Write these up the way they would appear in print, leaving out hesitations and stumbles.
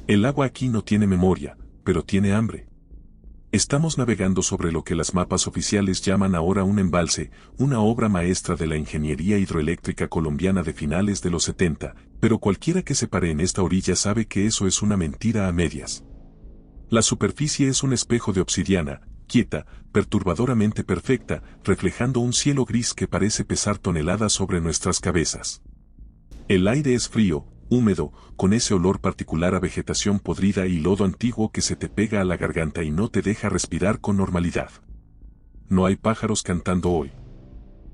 El agua aquí no tiene memoria, pero tiene hambre. Estamos navegando sobre lo que las mapas oficiales llaman ahora un embalse, una obra maestra de la ingeniería hidroeléctrica colombiana de finales de los 70, pero cualquiera que se pare en esta orilla sabe que eso es una mentira a medias. La superficie es un espejo de obsidiana, quieta, perturbadoramente perfecta, reflejando un cielo gris que parece pesar toneladas sobre nuestras cabezas. El aire es frío, húmedo, con ese olor particular a vegetación podrida y lodo antiguo que se te pega a la garganta y no te deja respirar con normalidad. No hay pájaros cantando hoy.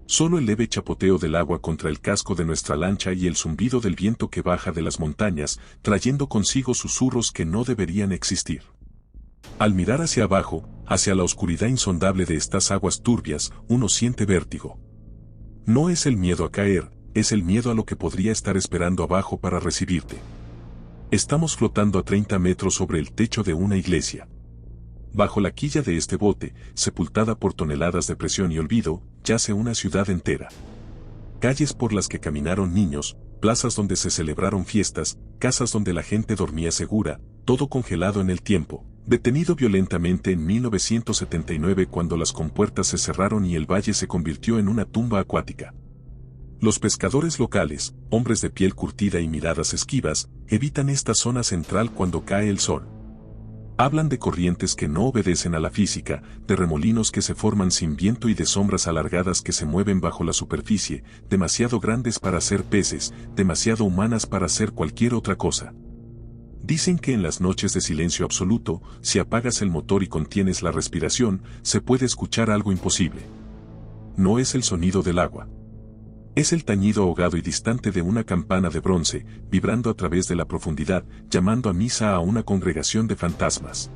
Solo el leve chapoteo del agua contra el casco de nuestra lancha y el zumbido del viento que baja de las montañas, trayendo consigo susurros que no deberían existir. Al mirar hacia abajo, hacia la oscuridad insondable de estas aguas turbias, uno siente vértigo. No es el miedo a caer, es el miedo a lo que podría estar esperando abajo para recibirte. Estamos flotando a 30 metros sobre el techo de una iglesia. Bajo la quilla de este bote, sepultada por toneladas de presión y olvido, yace una ciudad entera. Calles por las que caminaron niños, plazas donde se celebraron fiestas, casas donde la gente dormía segura, todo congelado en el tiempo, detenido violentamente en 1979 cuando las compuertas se cerraron y el valle se convirtió en una tumba acuática. Los pescadores locales, hombres de piel curtida y miradas esquivas, evitan esta zona central cuando cae el sol. Hablan de corrientes que no obedecen a la física, de remolinos que se forman sin viento y de sombras alargadas que se mueven bajo la superficie, demasiado grandes para ser peces, demasiado humanas para ser cualquier otra cosa. Dicen que en las noches de silencio absoluto, si apagas el motor y contienes la respiración, se puede escuchar algo imposible. No es el sonido del agua. Es el tañido ahogado y distante de una campana de bronce, vibrando a través de la profundidad, llamando a misa a una congregación de fantasmas.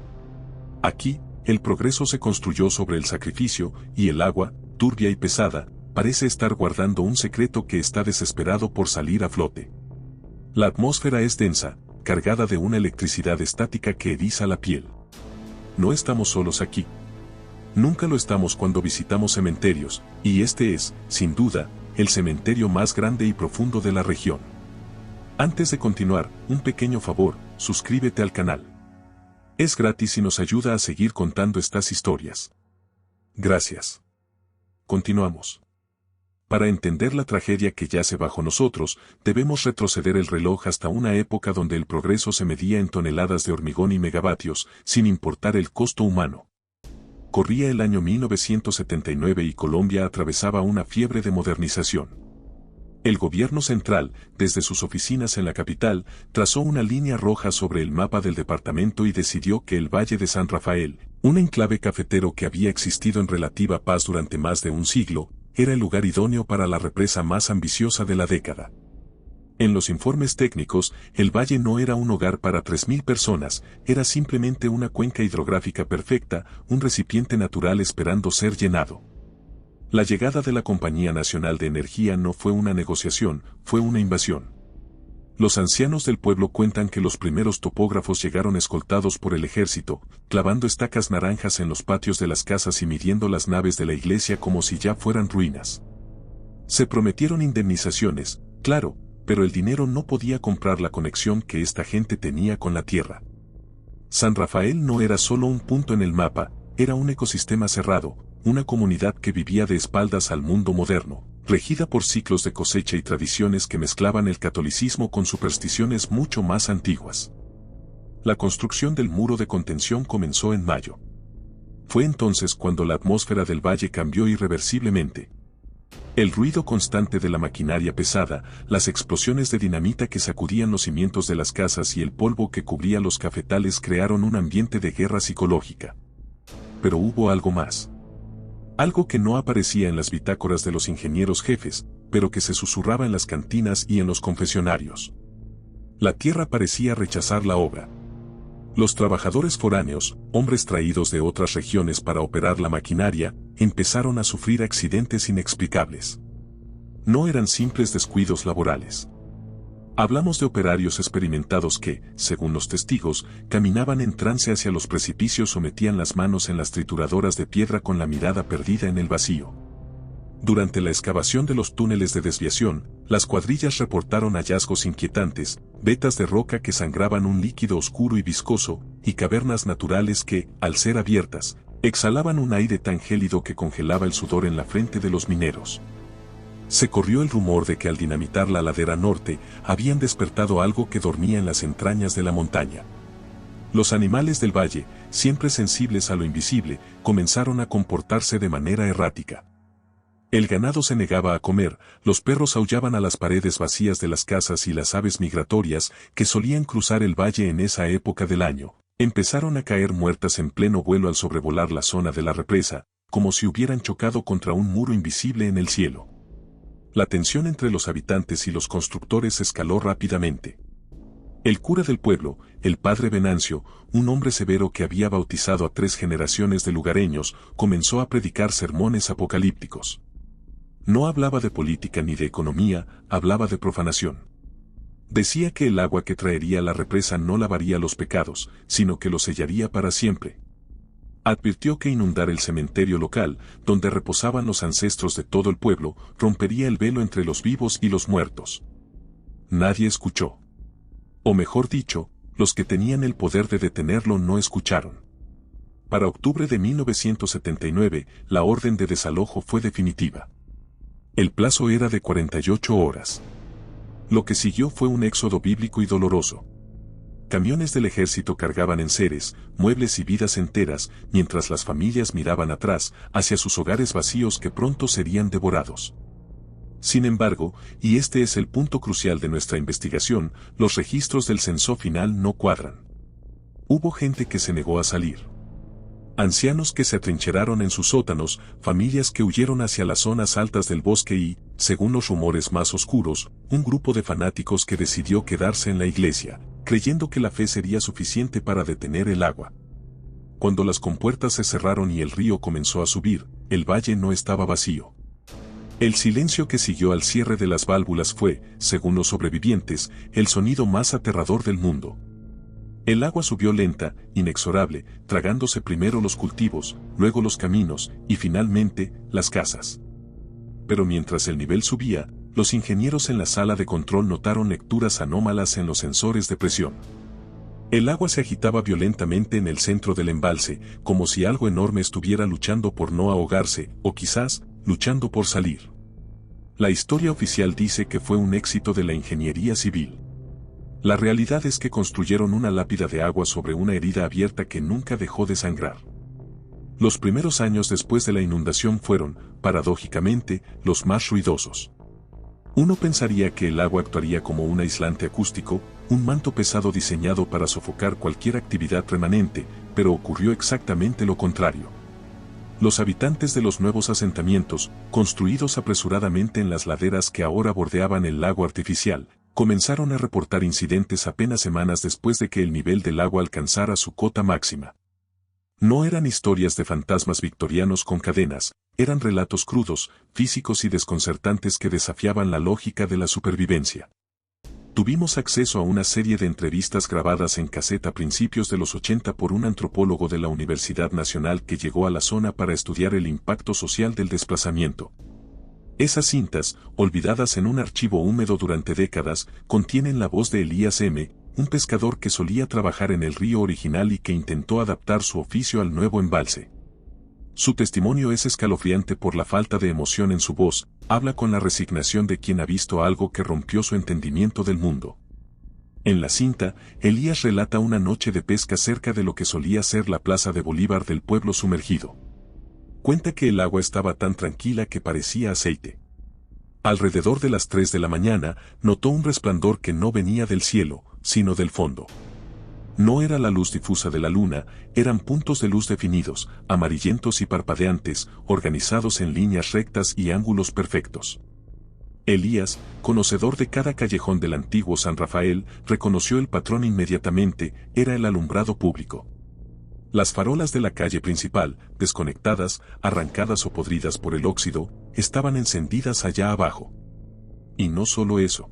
Aquí, el progreso se construyó sobre el sacrificio, y el agua, turbia y pesada, parece estar guardando un secreto que está desesperado por salir a flote. La atmósfera es densa, cargada de una electricidad estática que eriza la piel. No estamos solos aquí. Nunca lo estamos cuando visitamos cementerios, y este es, sin duda, el cementerio más grande y profundo de la región. Antes de continuar, un pequeño favor, suscríbete al canal. Es gratis y nos ayuda a seguir contando estas historias. Gracias. Continuamos. Para entender la tragedia que yace bajo nosotros, debemos retroceder el reloj hasta una época donde el progreso se medía en toneladas de hormigón y megavatios, sin importar el costo humano. Corría el año 1979 y Colombia atravesaba una fiebre de modernización. El gobierno central, desde sus oficinas en la capital, trazó una línea roja sobre el mapa del departamento y decidió que el Valle de San Rafael, un enclave cafetero que había existido en relativa paz durante más de un siglo, era el lugar idóneo para la represa más ambiciosa de la década. En los informes técnicos, el valle no era un hogar para 3.000 personas, era simplemente una cuenca hidrográfica perfecta, un recipiente natural esperando ser llenado. La llegada de la Compañía Nacional de Energía no fue una negociación, fue una invasión. Los ancianos del pueblo cuentan que los primeros topógrafos llegaron escoltados por el ejército, clavando estacas naranjas en los patios de las casas y midiendo las naves de la iglesia como si ya fueran ruinas. Se prometieron indemnizaciones, claro, pero el dinero no podía comprar la conexión que esta gente tenía con la tierra. San Rafael no era solo un punto en el mapa, era un ecosistema cerrado, una comunidad que vivía de espaldas al mundo moderno, regida por ciclos de cosecha y tradiciones que mezclaban el catolicismo con supersticiones mucho más antiguas. La construcción del muro de contención comenzó en mayo. Fue entonces cuando la atmósfera del valle cambió irreversiblemente. El ruido constante de la maquinaria pesada, las explosiones de dinamita que sacudían los cimientos de las casas y el polvo que cubría los cafetales crearon un ambiente de guerra psicológica. Pero hubo algo más. Algo que no aparecía en las bitácoras de los ingenieros jefes, pero que se susurraba en las cantinas y en los confesionarios. La tierra parecía rechazar la obra. Los trabajadores foráneos, hombres traídos de otras regiones para operar la maquinaria, empezaron a sufrir accidentes inexplicables. No eran simples descuidos laborales. Hablamos de operarios experimentados que, según los testigos, caminaban en trance hacia los precipicios o metían las manos en las trituradoras de piedra con la mirada perdida en el vacío. Durante la excavación de los túneles de desviación, las cuadrillas reportaron hallazgos inquietantes, vetas de roca que sangraban un líquido oscuro y viscoso, y cavernas naturales que, al ser abiertas, exhalaban un aire tan gélido que congelaba el sudor en la frente de los mineros. Se corrió el rumor de que al dinamitar la ladera norte, habían despertado algo que dormía en las entrañas de la montaña. Los animales del valle, siempre sensibles a lo invisible, comenzaron a comportarse de manera errática. El ganado se negaba a comer, los perros aullaban a las paredes vacías de las casas y las aves migratorias, que solían cruzar el valle en esa época del año, empezaron a caer muertas en pleno vuelo al sobrevolar la zona de la represa, como si hubieran chocado contra un muro invisible en el cielo. La tensión entre los habitantes y los constructores escaló rápidamente. El cura del pueblo, el padre Venancio, un hombre severo que había bautizado a 3 generaciones de lugareños, comenzó a predicar sermones apocalípticos. No hablaba de política ni de economía, hablaba de profanación. Decía que el agua que traería la represa no lavaría los pecados, sino que los sellaría para siempre. Advirtió que inundar el cementerio local, donde reposaban los ancestros de todo el pueblo, rompería el velo entre los vivos y los muertos. Nadie escuchó. O mejor dicho, los que tenían el poder de detenerlo no escucharon. Para octubre de 1979, la orden de desalojo fue definitiva. El plazo era de 48 horas. Lo que siguió fue un éxodo bíblico y doloroso. Camiones del ejército cargaban enseres, muebles y vidas enteras, mientras las familias miraban atrás, hacia sus hogares vacíos que pronto serían devorados. Sin embargo, y este es el punto crucial de nuestra investigación, los registros del censo final no cuadran. Hubo gente que se negó a salir. Ancianos que se atrincheraron en sus sótanos, familias que huyeron hacia las zonas altas del bosque y, según los rumores más oscuros, un grupo de fanáticos que decidió quedarse en la iglesia, creyendo que la fe sería suficiente para detener el agua. Cuando las compuertas se cerraron y el río comenzó a subir, el valle no estaba vacío. El silencio que siguió al cierre de las válvulas fue, según los sobrevivientes, el sonido más aterrador del mundo. El agua subió lenta, inexorable, tragándose primero los cultivos, luego los caminos, y finalmente, las casas. Pero mientras el nivel subía, los ingenieros en la sala de control notaron lecturas anómalas en los sensores de presión. El agua se agitaba violentamente en el centro del embalse, como si algo enorme estuviera luchando por no ahogarse, o quizás, luchando por salir. La historia oficial dice que fue un éxito de la ingeniería civil. La realidad es que construyeron una lápida de agua sobre una herida abierta que nunca dejó de sangrar. Los primeros años después de la inundación fueron, paradójicamente, los más ruidosos. Uno pensaría que el agua actuaría como un aislante acústico, un manto pesado diseñado para sofocar cualquier actividad remanente, pero ocurrió exactamente lo contrario. Los habitantes de los nuevos asentamientos, construidos apresuradamente en las laderas que ahora bordeaban el lago artificial, comenzaron a reportar incidentes apenas semanas después de que el nivel del agua alcanzara su cota máxima. No eran historias de fantasmas victorianos con cadenas, eran relatos crudos, físicos y desconcertantes que desafiaban la lógica de la supervivencia. Tuvimos acceso a una serie de entrevistas grabadas en caseta a principios de los 80 por un antropólogo de la Universidad Nacional que llegó a la zona para estudiar el impacto social del desplazamiento. Esas cintas, olvidadas en un archivo húmedo durante décadas, contienen la voz de Elías M., un pescador que solía trabajar en el río original y que intentó adaptar su oficio al nuevo embalse. Su testimonio es escalofriante por la falta de emoción en su voz, habla con la resignación de quien ha visto algo que rompió su entendimiento del mundo. En la cinta, Elías relata una noche de pesca cerca de lo que solía ser la plaza de Bolívar del pueblo sumergido. Cuenta que el agua estaba tan tranquila que parecía aceite. Alrededor de las 3 de la mañana, notó un resplandor que no venía del cielo, sino del fondo. No era la luz difusa de la luna, eran puntos de luz definidos, amarillentos y parpadeantes, organizados en líneas rectas y ángulos perfectos. Elías, conocedor de cada callejón del antiguo San Rafael, reconoció el patrón inmediatamente, era el alumbrado público. Las farolas de la calle principal, desconectadas, arrancadas o podridas por el óxido, estaban encendidas allá abajo. Y no solo eso.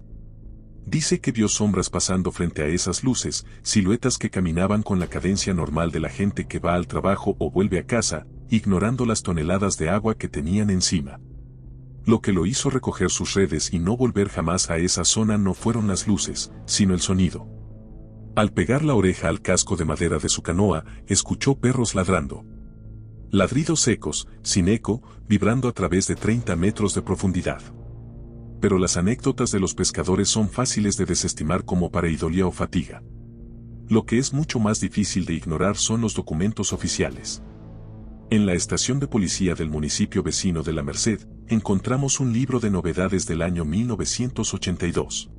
Dice que vio sombras pasando frente a esas luces, siluetas que caminaban con la cadencia normal de la gente que va al trabajo o vuelve a casa, ignorando las toneladas de agua que tenían encima. Lo que lo hizo recoger sus redes y no volver jamás a esa zona no fueron las luces, sino el sonido. Al pegar la oreja al casco de madera de su canoa, escuchó perros ladrando. Ladridos secos, sin eco, vibrando a través de 30 metros de profundidad. Pero las anécdotas de los pescadores son fáciles de desestimar como pareidolia o fatiga. Lo que es mucho más difícil de ignorar son los documentos oficiales. En la estación de policía del municipio vecino de La Merced, encontramos un libro de novedades del año 1982.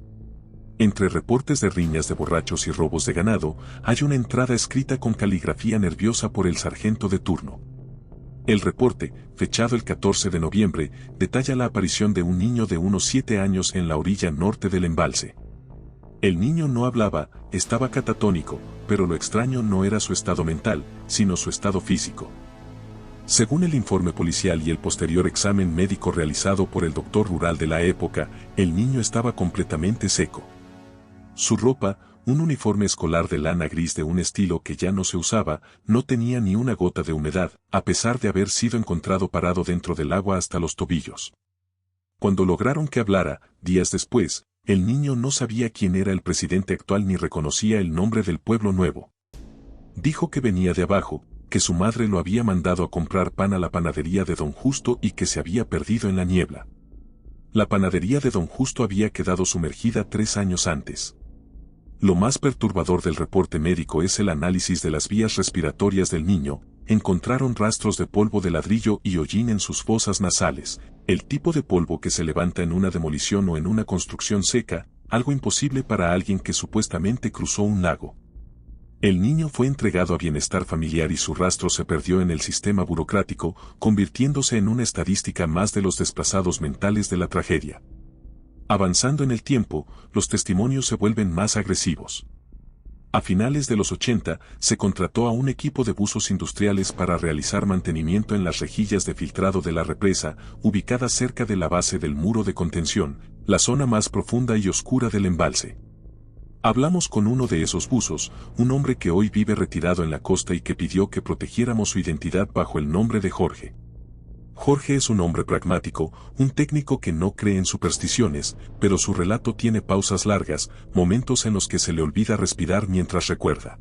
Entre reportes de riñas de borrachos y robos de ganado, hay una entrada escrita con caligrafía nerviosa por el sargento de turno. El reporte, fechado el 14 de noviembre, detalla la aparición de un niño de unos 7 años en la orilla norte del embalse. El niño no hablaba, estaba catatónico, pero lo extraño no era su estado mental, sino su estado físico. Según el informe policial y el posterior examen médico realizado por el doctor rural de la época, el niño estaba completamente seco. Su ropa, un uniforme escolar de lana gris de un estilo que ya no se usaba, no tenía ni una gota de humedad, a pesar de haber sido encontrado parado dentro del agua hasta los tobillos. Cuando lograron que hablara, días después, el niño no sabía quién era el presidente actual ni reconocía el nombre del pueblo nuevo. Dijo que venía de abajo, que su madre lo había mandado a comprar pan a la panadería de Don Justo y que se había perdido en la niebla. La panadería de Don Justo había quedado sumergida 3 años antes. Lo más perturbador del reporte médico es el análisis de las vías respiratorias del niño. Encontraron rastros de polvo de ladrillo y hollín en sus fosas nasales, el tipo de polvo que se levanta en una demolición o en una construcción seca, algo imposible para alguien que supuestamente cruzó un lago. El niño fue entregado a bienestar familiar y su rastro se perdió en el sistema burocrático, convirtiéndose en una estadística más de los desplazados mentales de la tragedia. Avanzando en el tiempo, los testimonios se vuelven más agresivos. A finales de los 80, se contrató a un equipo de buzos industriales para realizar mantenimiento en las rejillas de filtrado de la represa, ubicadas cerca de la base del muro de contención, la zona más profunda y oscura del embalse. Hablamos con uno de esos buzos, un hombre que hoy vive retirado en la costa y que pidió que protegiéramos su identidad bajo el nombre de Jorge. Jorge es un hombre pragmático, un técnico que no cree en supersticiones, pero su relato tiene pausas largas, momentos en los que se le olvida respirar mientras recuerda.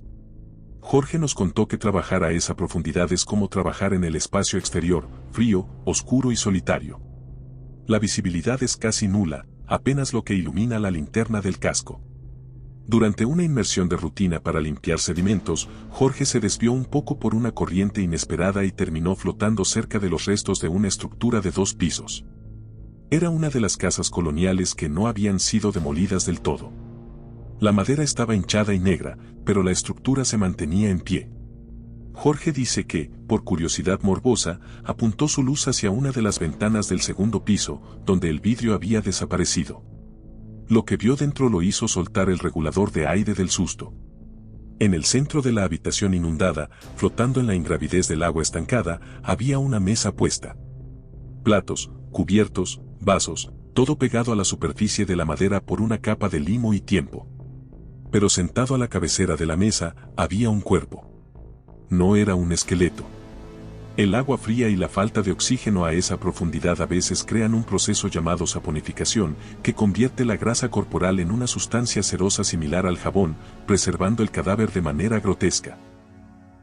Jorge nos contó que trabajar a esa profundidad es como trabajar en el espacio exterior, frío, oscuro y solitario. La visibilidad es casi nula, apenas lo que ilumina la linterna del casco. Durante una inmersión de rutina para limpiar sedimentos, Jorge se desvió un poco por una corriente inesperada y terminó flotando cerca de los restos de una estructura de 2 pisos. Era una de las casas coloniales que no habían sido demolidas del todo. La madera estaba hinchada y negra, pero la estructura se mantenía en pie. Jorge dice que, por curiosidad morbosa, apuntó su luz hacia una de las ventanas del 2º piso, donde el vidrio había desaparecido. Lo que vio dentro lo hizo soltar el regulador de aire del susto. En el centro de la habitación inundada, flotando en la ingravidez del agua estancada, había una mesa puesta. Platos, cubiertos, vasos, todo pegado a la superficie de la madera por una capa de limo y tiempo. Pero sentado a la cabecera de la mesa, había un cuerpo. No era un esqueleto. El agua fría y la falta de oxígeno a esa profundidad a veces crean un proceso llamado saponificación, que convierte la grasa corporal en una sustancia cerosa similar al jabón, preservando el cadáver de manera grotesca.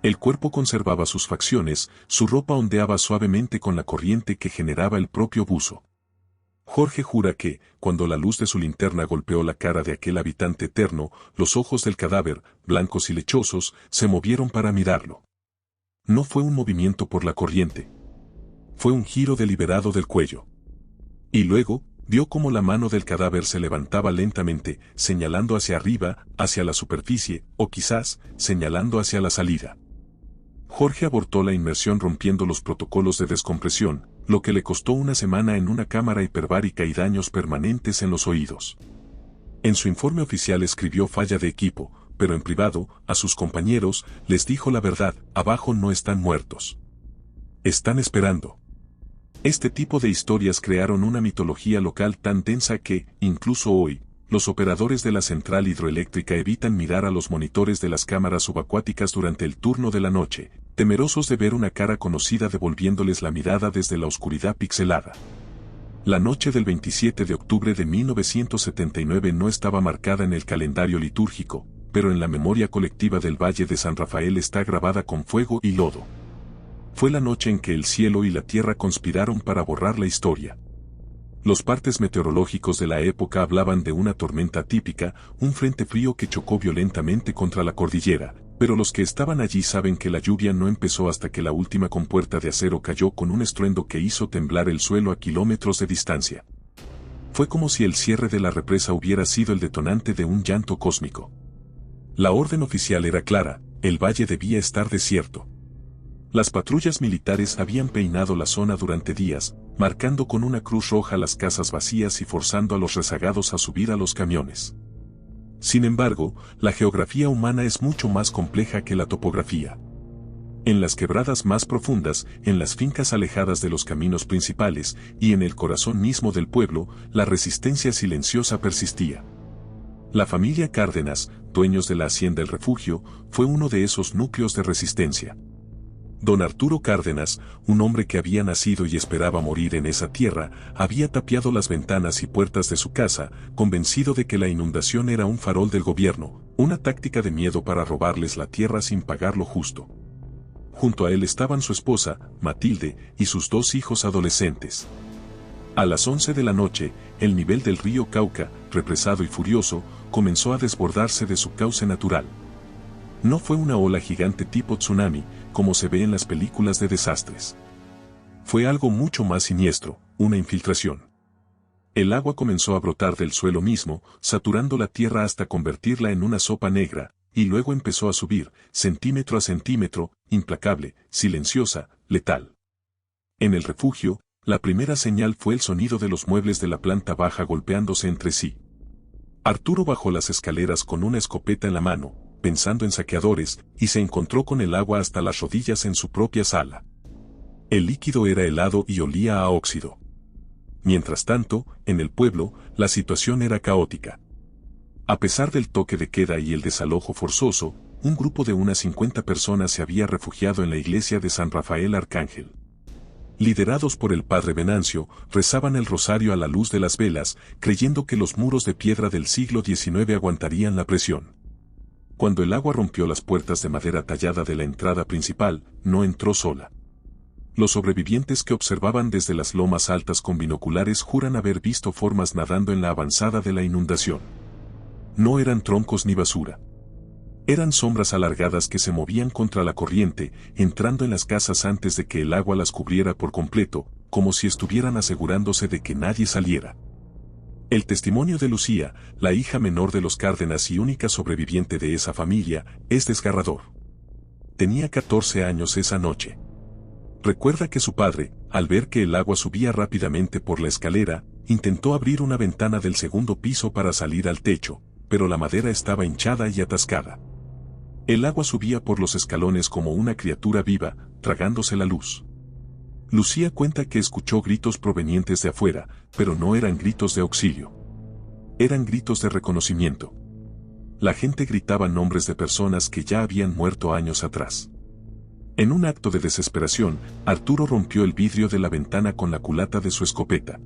El cuerpo conservaba sus facciones, su ropa ondeaba suavemente con la corriente que generaba el propio buzo. Jorge jura que, cuando la luz de su linterna golpeó la cara de aquel habitante eterno, los ojos del cadáver, blancos y lechosos, se movieron para mirarlo. No fue un movimiento por la corriente. Fue un giro deliberado del cuello. Y luego, vio cómo la mano del cadáver se levantaba lentamente, señalando hacia arriba, hacia la superficie, o quizás, señalando hacia la salida. Jorge abortó la inmersión rompiendo los protocolos de descompresión, lo que le costó una semana en una cámara hiperbárica y daños permanentes en los oídos. En su informe oficial escribió falla de equipo, pero en privado, a sus compañeros, les dijo la verdad: abajo no están muertos. Están esperando. Este tipo de historias crearon una mitología local tan densa que, incluso hoy, los operadores de la central hidroeléctrica evitan mirar a los monitores de las cámaras subacuáticas durante el turno de la noche, temerosos de ver una cara conocida devolviéndoles la mirada desde la oscuridad pixelada. La noche del 27 de octubre de 1979 no estaba marcada en el calendario litúrgico, pero en la memoria colectiva del Valle de San Rafael está grabada con fuego y lodo. Fue la noche en que el cielo y la tierra conspiraron para borrar la historia. Los partes meteorológicos de la época hablaban de una tormenta típica, un frente frío que chocó violentamente contra la cordillera, pero los que estaban allí saben que la lluvia no empezó hasta que la última compuerta de acero cayó con un estruendo que hizo temblar el suelo a kilómetros de distancia. Fue como si el cierre de la represa hubiera sido el detonante de un llanto cósmico. La orden oficial era clara: el valle debía estar desierto. Las patrullas militares habían peinado la zona durante días, marcando con una cruz roja las casas vacías y forzando a los rezagados a subir a los camiones. Sin embargo, la geografía humana es mucho más compleja que la topografía. En las quebradas más profundas, en las fincas alejadas de los caminos principales, y en el corazón mismo del pueblo, la resistencia silenciosa persistía. La familia Cárdenas, dueños de la hacienda El Refugio, fue uno de esos núcleos de resistencia. Don Arturo Cárdenas, un hombre que había nacido y esperaba morir en esa tierra, había tapiado las ventanas y puertas de su casa, convencido de que la inundación era un farol del gobierno, una táctica de miedo para robarles la tierra sin pagar lo justo. Junto a él estaban su esposa, Matilde, y sus 2 hijos adolescentes. A las 11 de la noche, el nivel del río Cauca, represado y furioso, comenzó a desbordarse de su cauce natural. No fue una ola gigante tipo tsunami, como se ve en las películas de desastres. Fue algo mucho más siniestro, una infiltración. El agua comenzó a brotar del suelo mismo, saturando la tierra hasta convertirla en una sopa negra, y luego empezó a subir, centímetro a centímetro, implacable, silenciosa, letal. En el refugio, la primera señal fue el sonido de los muebles de la planta baja golpeándose entre sí. Arturo bajó las escaleras con una escopeta en la mano, pensando en saqueadores, y se encontró con el agua hasta las rodillas en su propia sala. El líquido era helado y olía a óxido. Mientras tanto, en el pueblo, la situación era caótica. A pesar del toque de queda y el desalojo forzoso, un grupo de unas 50 personas se había refugiado en la iglesia de San Rafael Arcángel. Liderados por el padre Venancio, rezaban el rosario a la luz de las velas, creyendo que los muros de piedra del siglo XIX aguantarían la presión. Cuando el agua rompió las puertas de madera tallada de la entrada principal, no entró sola. Los sobrevivientes que observaban desde las lomas altas con binoculares juran haber visto formas nadando en la avanzada de la inundación. No eran troncos ni basura. Eran sombras alargadas que se movían contra la corriente, entrando en las casas antes de que el agua las cubriera por completo, como si estuvieran asegurándose de que nadie saliera. El testimonio de Lucía, la hija menor de los Cárdenas y única sobreviviente de esa familia, es desgarrador. Tenía 14 años esa noche. Recuerda que su padre, al ver que el agua subía rápidamente por la escalera, intentó abrir una ventana del segundo piso para salir al techo, pero la madera estaba hinchada y atascada. El agua subía por los escalones como una criatura viva, tragándose la luz. Lucía cuenta que escuchó gritos provenientes de afuera, pero no eran gritos de auxilio. Eran gritos de reconocimiento. La gente gritaba nombres de personas que ya habían muerto años atrás. En un acto de desesperación, Arturo rompió el vidrio de la ventana con la culata de su escopeta.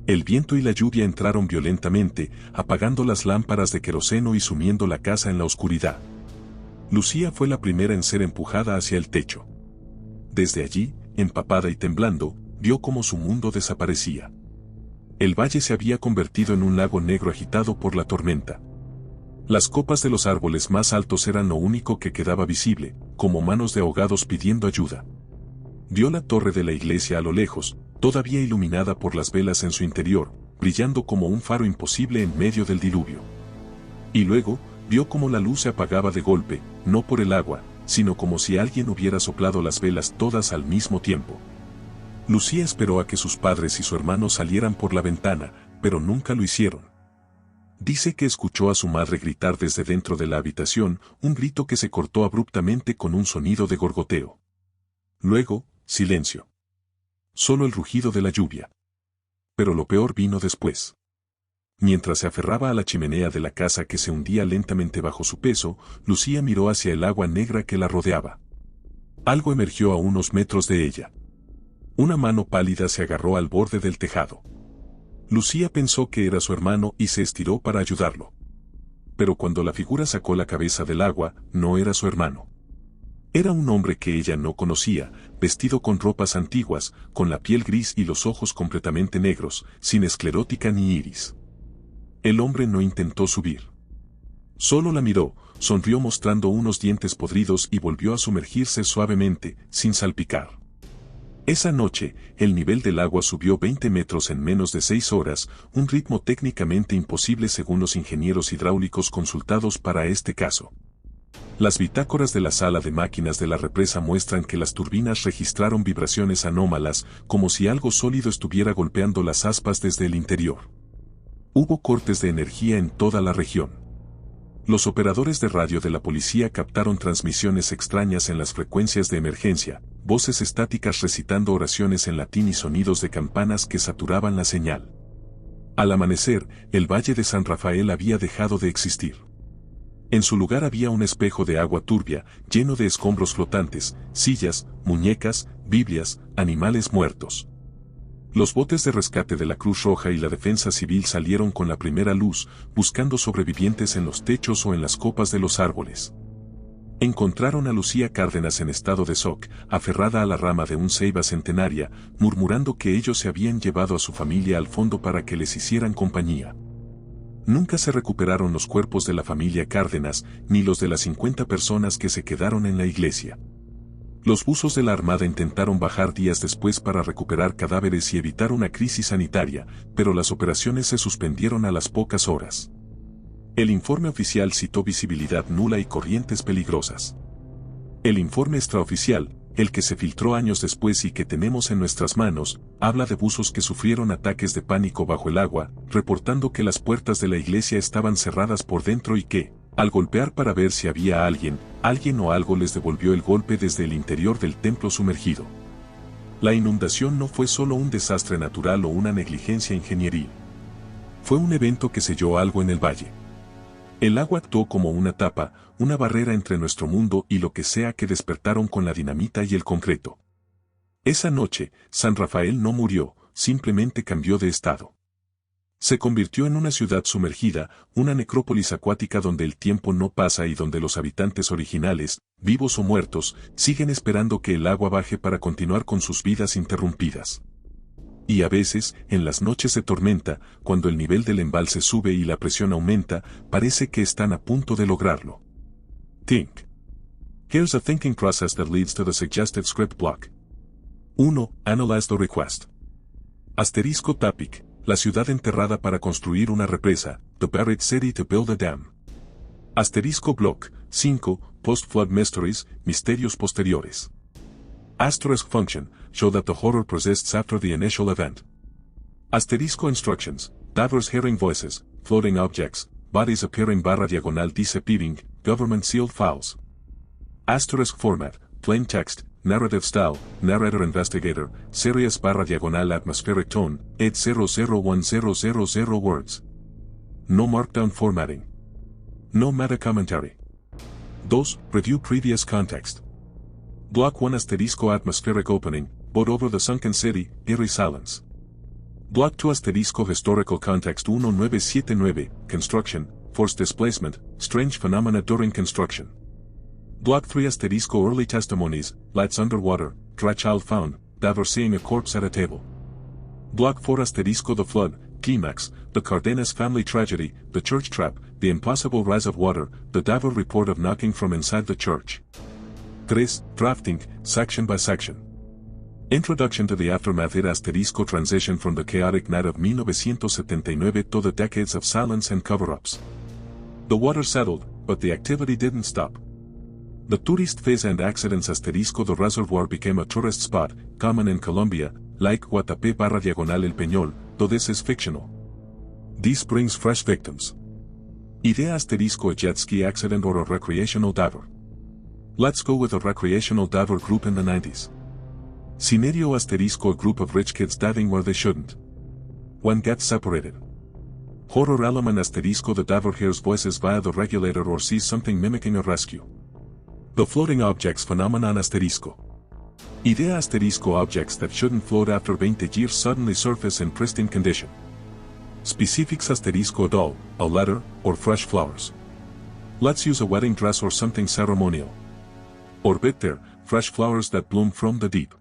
El viento y la lluvia entraron violentamente, apagando las lámparas de queroseno y sumiendo la casa en la oscuridad. Lucía fue la primera en ser empujada hacia el techo. Desde allí, empapada y temblando, vio cómo su mundo desaparecía. El valle se había convertido en un lago negro agitado por la tormenta. Las copas de los árboles más altos eran lo único que quedaba visible, como manos de ahogados pidiendo ayuda. Vio la torre de la iglesia a lo lejos, todavía iluminada por las velas en su interior, brillando como un faro imposible en medio del diluvio. Y luego, vio cómo la luz se apagaba de golpe, no por el agua, sino como si alguien hubiera soplado las velas todas al mismo tiempo. Lucía esperó a que sus padres y su hermano salieran por la ventana, pero nunca lo hicieron. Dice que escuchó a su madre gritar desde dentro de la habitación, un grito que se cortó abruptamente con un sonido de gorgoteo. Luego, silencio. Solo el rugido de la lluvia. Pero lo peor vino después. Mientras se aferraba a la chimenea de la casa que se hundía lentamente bajo su peso, Lucía miró hacia el agua negra que la rodeaba. Algo emergió a unos metros de ella. Una mano pálida se agarró al borde del tejado. Lucía pensó que era su hermano y se estiró para ayudarlo. Pero cuando la figura sacó la cabeza del agua, no era su hermano. Era un hombre que ella no conocía, vestido con ropas antiguas, con la piel gris y los ojos completamente negros, sin esclerótica ni iris. El hombre no intentó subir. Solo la miró, sonrió mostrando unos dientes podridos y volvió a sumergirse suavemente, sin salpicar. Esa noche, el nivel del agua subió 20 metros en menos de 6 horas, un ritmo técnicamente imposible según los ingenieros hidráulicos consultados para este caso. Las bitácoras de la sala de máquinas de la represa muestran que las turbinas registraron vibraciones anómalas, como si algo sólido estuviera golpeando las aspas desde el interior. Hubo cortes de energía en toda la región. Los operadores de radio de la policía captaron transmisiones extrañas en las frecuencias de emergencia, voces estáticas recitando oraciones en latín y sonidos de campanas que saturaban la señal. Al amanecer, el Valle de San Rafael había dejado de existir. En su lugar había un espejo de agua turbia, lleno de escombros flotantes, sillas, muñecas, Biblias, animales muertos. Los botes de rescate de la Cruz Roja y la Defensa Civil salieron con la primera luz, buscando sobrevivientes en los techos o en las copas de los árboles. Encontraron a Lucía Cárdenas en estado de shock, aferrada a la rama de un ceiba centenaria, murmurando que ellos se habían llevado a su familia al fondo para que les hicieran compañía. Nunca se recuperaron los cuerpos de la familia Cárdenas, ni los de las 50 personas que se quedaron en la iglesia. Los buzos de la Armada intentaron bajar días después para recuperar cadáveres y evitar una crisis sanitaria, pero las operaciones se suspendieron a las pocas horas. El informe oficial citó visibilidad nula y corrientes peligrosas. El informe extraoficial, el que se filtró años después y que tenemos en nuestras manos, habla de buzos que sufrieron ataques de pánico bajo el agua, reportando que las puertas de la iglesia estaban cerradas por dentro y que, al golpear para ver si había alguien o algo les devolvió el golpe desde el interior del templo sumergido. La inundación no fue solo un desastre natural o una negligencia ingenieril. Fue un evento que selló algo en el valle. El agua actuó como una tapa, una barrera entre nuestro mundo y lo que sea que despertaron con la dinamita y el concreto. Esa noche, San Rafael no murió, simplemente cambió de estado. Se convirtió en una ciudad sumergida, una necrópolis acuática donde el tiempo no pasa y donde los habitantes originales, vivos o muertos, siguen esperando que el agua baje para continuar con sus vidas interrumpidas. Y a veces, en las noches de tormenta, cuando el nivel del embalse sube y la presión aumenta, parece que están a punto de lograrlo. Think. Here's a thinking process that leads to the suggested script block. 1. Analyze the request. Asterisco topic. La ciudad enterrada para construir una represa, the buried city to build a dam. Asterisco block. 5. Post-flood mysteries, misterios posteriores. Asterisk function, show that the horror persists after the initial event. Asterisco instructions, diverse hearing voices, floating objects, bodies appearing /diagonal disappearing, government sealed files. Asterisk format, plain text, narrative style, narrator investigator, serious /diagonal atmospheric tone, ed 001000 words. No markdown formatting. No meta commentary. 2. Review previous context. Block 1 asterisco atmospheric opening, boat over the sunken city, eerie silence. Block 2 asterisco historical context 1979, construction, forced displacement, strange phenomena during construction. Block 3 asterisco early testimonies, lights underwater, dry child found, diver seeing a corpse at a table. Block 4 asterisco the flood, climax, the Cardenas family tragedy, the church trap, the impossible rise of water, the diver report of knocking from inside the church. 3. Drafting, section by section. Introduction to the aftermath asterisco transition from the chaotic night of 1979 to the decades of silence and cover-ups. The water settled, but the activity didn't stop. The tourist phase and accidents asterisco the reservoir became a tourist spot, common in Colombia, like Guatapé /diagonal El Peñol, though this is fictional. This brings fresh victims. Idea asterisco a jet ski accident or a recreational diver. Let's go with a recreational diver group in the 90s. Scenario asterisco a group of rich kids diving where they shouldn't. One gets separated. Horror element asterisco the diver hears voices via the regulator or sees something mimicking a rescue. The floating objects phenomenon asterisco. Idea asterisco objects that shouldn't float after 20 years suddenly surface in pristine condition. Specifics asterisco doll, a ladder, or fresh flowers. Let's use a wedding dress or something ceremonial. Or bit there, fresh flowers that bloom from the deep.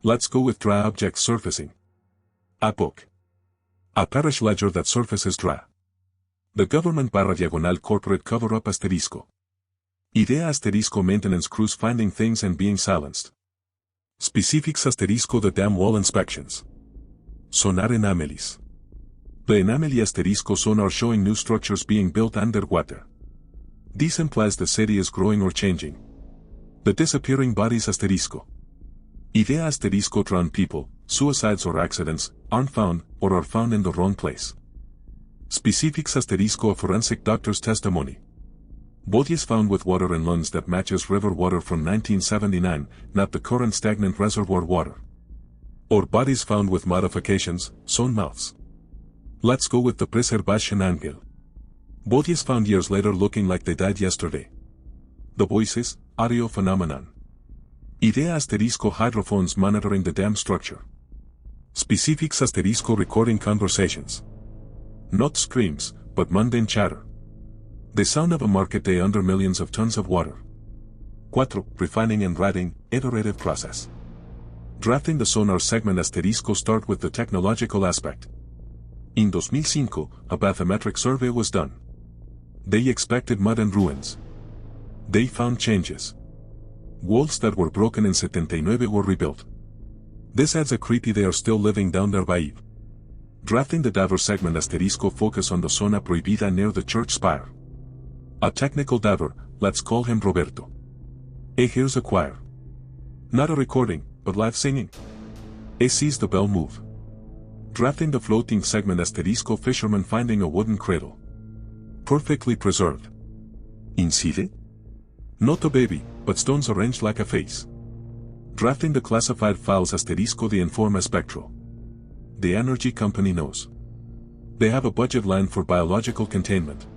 Let's go with dry objects surfacing. A book. A parish ledger that surfaces dry. The government /diagonal corporate cover-up asterisco. Idea asterisco maintenance crews finding things and being silenced. Specifics asterisco the dam wall inspections. Sonar anomalies. The anomaly asterisco sonar showing new structures being built underwater. This implies the city is growing or changing. The disappearing bodies asterisco. Idea asterisco drowned people, suicides or accidents, aren't found, or are found in the wrong place. Specifics asterisco a forensic doctor's testimony. Bodies found with water in lungs that matches river water from 1979, not the current stagnant reservoir water. Or bodies found with modifications, sewn mouths. Let's go with the preservation angle. Bodies found years later looking like they died yesterday. The voices, audio phenomenon. Idea asterisco hydrophones monitoring the dam structure. Specifics asterisco recording conversations. Not screams, but mundane chatter. The sound of a market day under millions of tons of water. 4. Refining and writing, iterative process. Drafting the sonar segment asterisco start with the technological aspect. In 2005, a bathymetric survey was done. They expected mud and ruins. They found changes. Walls that were broken in 79 were rebuilt. This adds a creepy they are still living down there vibe. Drafting the diver segment asterisco focus on the zona prohibida near the church spire. A technical diver, let's call him Roberto. Here's a choir. Not a recording, but live singing. Sees the bell move. Drafting the floating segment asterisco fisherman finding a wooden cradle. Perfectly preserved. Incide? Not a baby, but stones arranged like a face. Drafting the classified files asterisco the Informa Spectral. The energy company knows. They have a budget line for biological containment.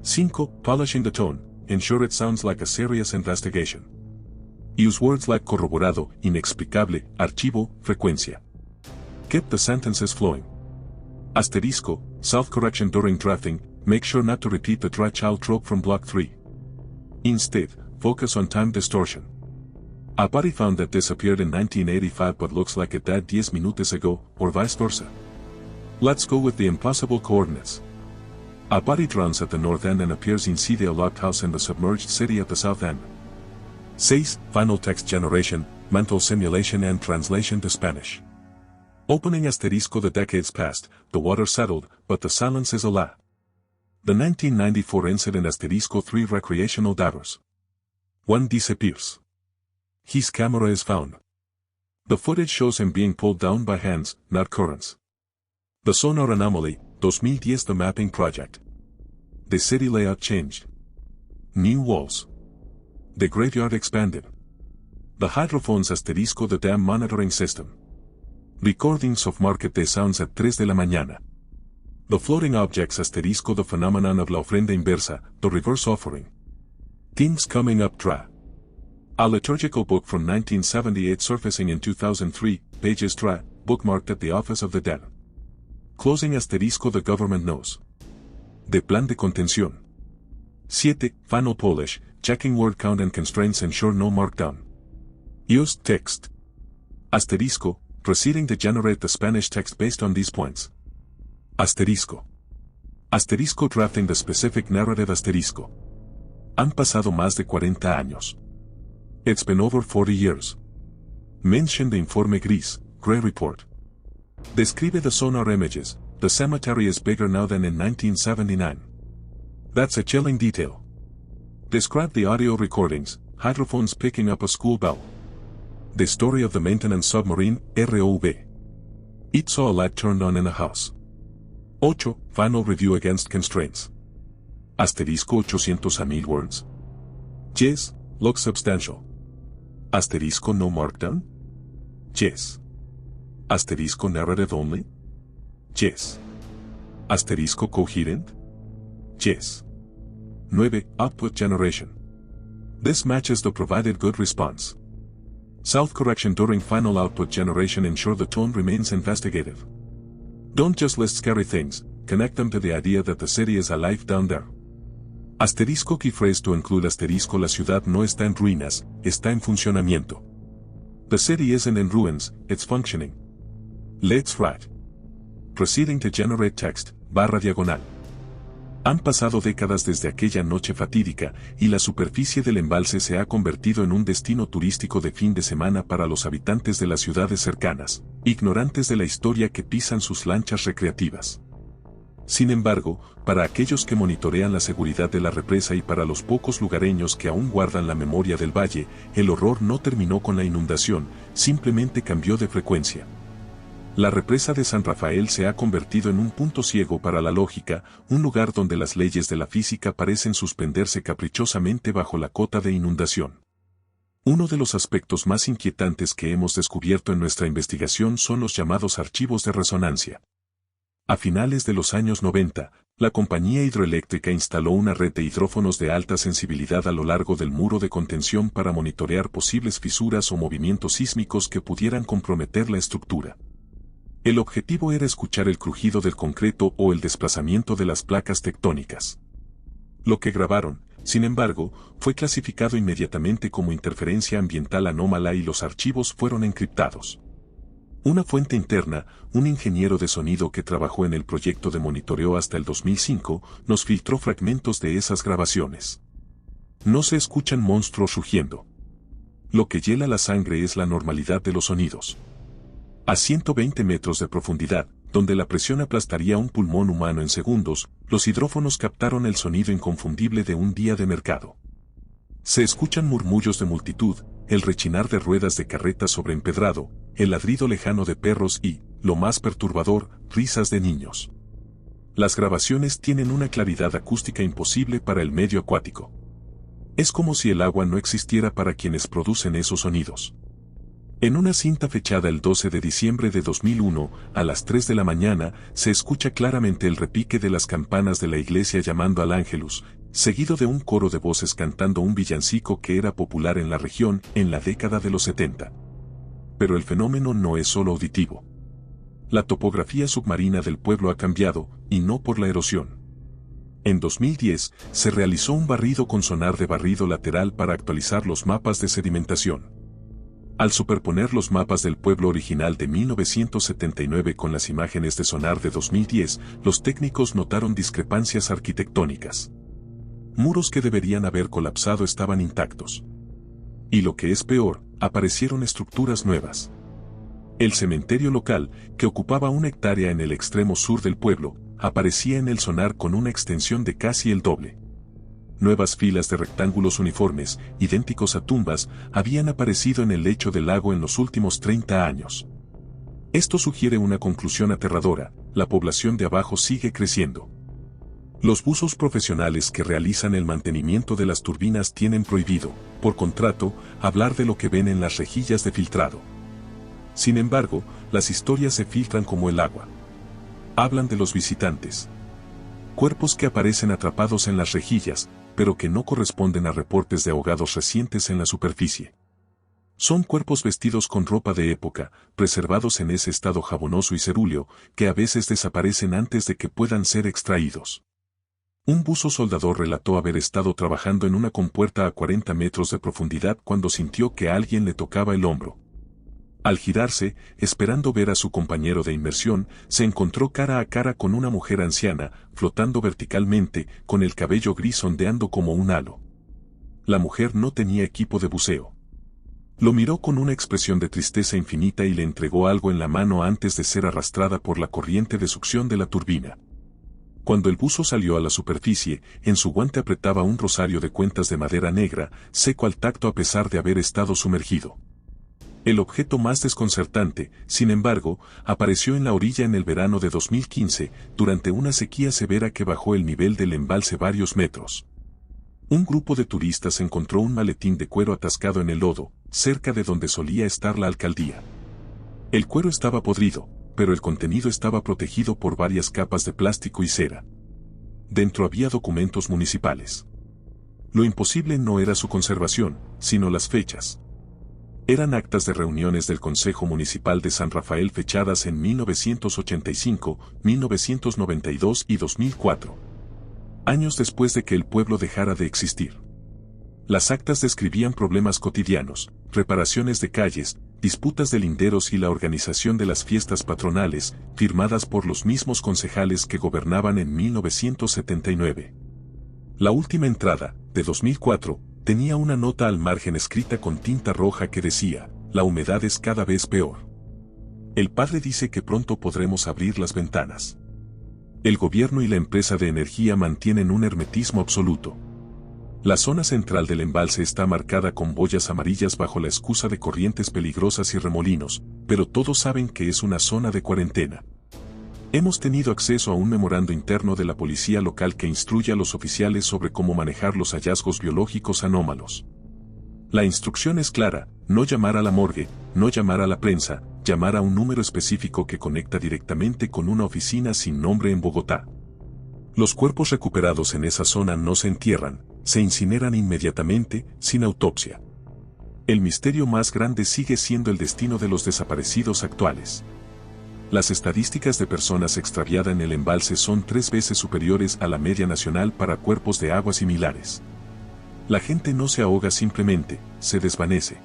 5. Polishing the tone, ensure it sounds like a serious investigation. Use words like corroborado, inexplicable, archivo, frecuencia. Keep the sentences flowing. Asterisco, self-correction during drafting, make sure not to repeat the dry child trope from block 3. Instead, focus on time distortion. A body found that disappeared in 1985 but looks like it died 10 minutos ago, or vice versa. Let's go with the impossible coordinates. A body drowns at the north end and appears inside a locked house in the submerged city at the south end. 6. Final text generation, mental simulation and translation to Spanish. Opening asterisco the decades passed, the water settled, but the silence is a lie. The 1994 incident asterisco 3 recreational divers. One disappears. His camera is found. The footage shows him being pulled down by hands, not currents. The sonar anomaly, 2010 the mapping project. The city layout changed. New walls. The graveyard expanded. The hydrophones asterisco the dam monitoring system. Recordings of market day sounds at 3 de la mañana. The floating objects asterisco the phenomenon of la ofrenda inversa, the reverse offering. Things coming up dry. A liturgical book from 1978 surfacing in 2003, pages dry, bookmarked at the office of the dead. Closing asterisco the government knows. The plan de contención. 7. Final polish, checking word count and constraints ensure no markdown. Used text. Asterisco, proceeding to generate the Spanish text based on these points. Asterisco. Asterisco drafting the specific narrative asterisco. Han pasado más de 40 años. It's been over 40 years. Mention the informe gris, gray report. Describe the sonar images, the cemetery is bigger now than in 1979. That's a chilling detail. Describe the audio recordings, hydrophones picking up a school bell. The story of the maintenance submarine, ROV. It saw a light turned on in a house. 8. Final review against constraints. Asterisco 800,000 words. Yes, looks substantial. Asterisco no markdown? Yes. Asterisco narrative only? Yes. Asterisco coherent? Yes. 9. Output generation. This matches the provided good response. South correction during final output generation ensure the tone remains investigative. Don't just list scary things, connect them to the idea that the city is alive down there. Asterisco key phrase to include asterisco. La ciudad no está en ruinas, está en funcionamiento. The city isn't in ruins, it's functioning. Let's write. Proceeding to generate text, /diagonal. Han pasado décadas desde aquella noche fatídica, y la superficie del embalse se ha convertido en un destino turístico de fin de semana para los habitantes de las ciudades cercanas, ignorantes de la historia que pisan sus lanchas recreativas. Sin embargo, para aquellos que monitorean la seguridad de la represa y para los pocos lugareños que aún guardan la memoria del valle, el horror no terminó con la inundación, simplemente cambió de frecuencia. La represa de San Rafael se ha convertido en un punto ciego para la lógica, un lugar donde las leyes de la física parecen suspenderse caprichosamente bajo la cota de inundación. Uno de los aspectos más inquietantes que hemos descubierto en nuestra investigación son los llamados archivos de resonancia. A finales de los años 90, la compañía hidroeléctrica instaló una red de hidrófonos de alta sensibilidad a lo largo del muro de contención para monitorear posibles fisuras o movimientos sísmicos que pudieran comprometer la estructura. El objetivo era escuchar el crujido del concreto o el desplazamiento de las placas tectónicas. Lo que grabaron, sin embargo, fue clasificado inmediatamente como interferencia ambiental anómala y los archivos fueron encriptados. Una fuente interna, un ingeniero de sonido que trabajó en el proyecto de monitoreo hasta el 2005, nos filtró fragmentos de esas grabaciones. No se escuchan monstruos rugiendo. Lo que hiela la sangre es la normalidad de los sonidos. A 120 metros de profundidad, donde la presión aplastaría un pulmón humano en segundos, los hidrófonos captaron el sonido inconfundible de un día de mercado. Se escuchan murmullos de multitud, el rechinar de ruedas de carretas sobre empedrado, el ladrido lejano de perros y, lo más perturbador, risas de niños. Las grabaciones tienen una claridad acústica imposible para el medio acuático. Es como si el agua no existiera para quienes producen esos sonidos. En una cinta fechada el 12 de diciembre de 2001, a las 3 de la mañana, se escucha claramente el repique de las campanas de la iglesia llamando al Ángelus, seguido de un coro de voces cantando un villancico que era popular en la región en la década de los 70. Pero el fenómeno no es solo auditivo. La topografía submarina del pueblo ha cambiado, y no por la erosión. En 2010, se realizó un barrido con sonar de barrido lateral para actualizar los mapas de sedimentación. Al superponer los mapas del pueblo original de 1979 con las imágenes de sonar de 2010, los técnicos notaron discrepancias arquitectónicas. Muros que deberían haber colapsado estaban intactos. Y lo que es peor, aparecieron estructuras nuevas. El cementerio local, que ocupaba 1 hectárea en el extremo sur del pueblo, aparecía en el sonar con una extensión de casi el doble. Nuevas filas de rectángulos uniformes, idénticos a tumbas, habían aparecido en el lecho del lago en los últimos 30 años. Esto sugiere una conclusión aterradora: la población de abajo sigue creciendo. Los buzos profesionales que realizan el mantenimiento de las turbinas tienen prohibido, por contrato, hablar de lo que ven en las rejillas de filtrado. Sin embargo, las historias se filtran como el agua. Hablan de los visitantes. Cuerpos que aparecen atrapados en las rejillas, pero que no corresponden a reportes de ahogados recientes en la superficie. Son cuerpos vestidos con ropa de época, preservados en ese estado jabonoso y cerúleo, que a veces desaparecen antes de que puedan ser extraídos. Un buzo soldador relató haber estado trabajando en una compuerta a 40 metros de profundidad cuando sintió que alguien le tocaba el hombro. Al girarse, esperando ver a su compañero de inmersión, se encontró cara a cara con una mujer anciana, flotando verticalmente, con el cabello gris ondeando como un halo. La mujer no tenía equipo de buceo. Lo miró con una expresión de tristeza infinita y le entregó algo en la mano antes de ser arrastrada por la corriente de succión de la turbina. Cuando el buzo salió a la superficie, en su guante apretaba un rosario de cuentas de madera negra, seco al tacto a pesar de haber estado sumergido. El objeto más desconcertante, sin embargo, apareció en la orilla en el verano de 2015, durante una sequía severa que bajó el nivel del embalse varios metros. Un grupo de turistas encontró un maletín de cuero atascado en el lodo, cerca de donde solía estar la alcaldía. El cuero estaba podrido, pero el contenido estaba protegido por varias capas de plástico y cera. Dentro había documentos municipales. Lo imposible no era su conservación, sino las fechas. Eran actas de reuniones del Consejo Municipal de San Rafael fechadas en 1985, 1992 y 2004. Años después de que el pueblo dejara de existir. Las actas describían problemas cotidianos, reparaciones de calles, disputas de linderos y la organización de las fiestas patronales, firmadas por los mismos concejales que gobernaban en 1979. La última entrada, de 2004, tenía una nota al margen escrita con tinta roja que decía: la humedad es cada vez peor. El padre dice que pronto podremos abrir las ventanas. El gobierno y la empresa de energía mantienen un hermetismo absoluto. La zona central del embalse está marcada con boyas amarillas bajo la excusa de corrientes peligrosas y remolinos, pero todos saben que es una zona de cuarentena. Hemos tenido acceso a un memorando interno de la policía local que instruye a los oficiales sobre cómo manejar los hallazgos biológicos anómalos. La instrucción es clara: no llamar a la morgue, no llamar a la prensa, llamar a un número específico que conecta directamente con una oficina sin nombre en Bogotá. Los cuerpos recuperados en esa zona no se entierran, se incineran inmediatamente, sin autopsia. El misterio más grande sigue siendo el destino de los desaparecidos actuales. Las estadísticas de personas extraviadas en el embalse son 3 veces superiores a la media nacional para cuerpos de agua similares. La gente no se ahoga simplemente, se desvanece.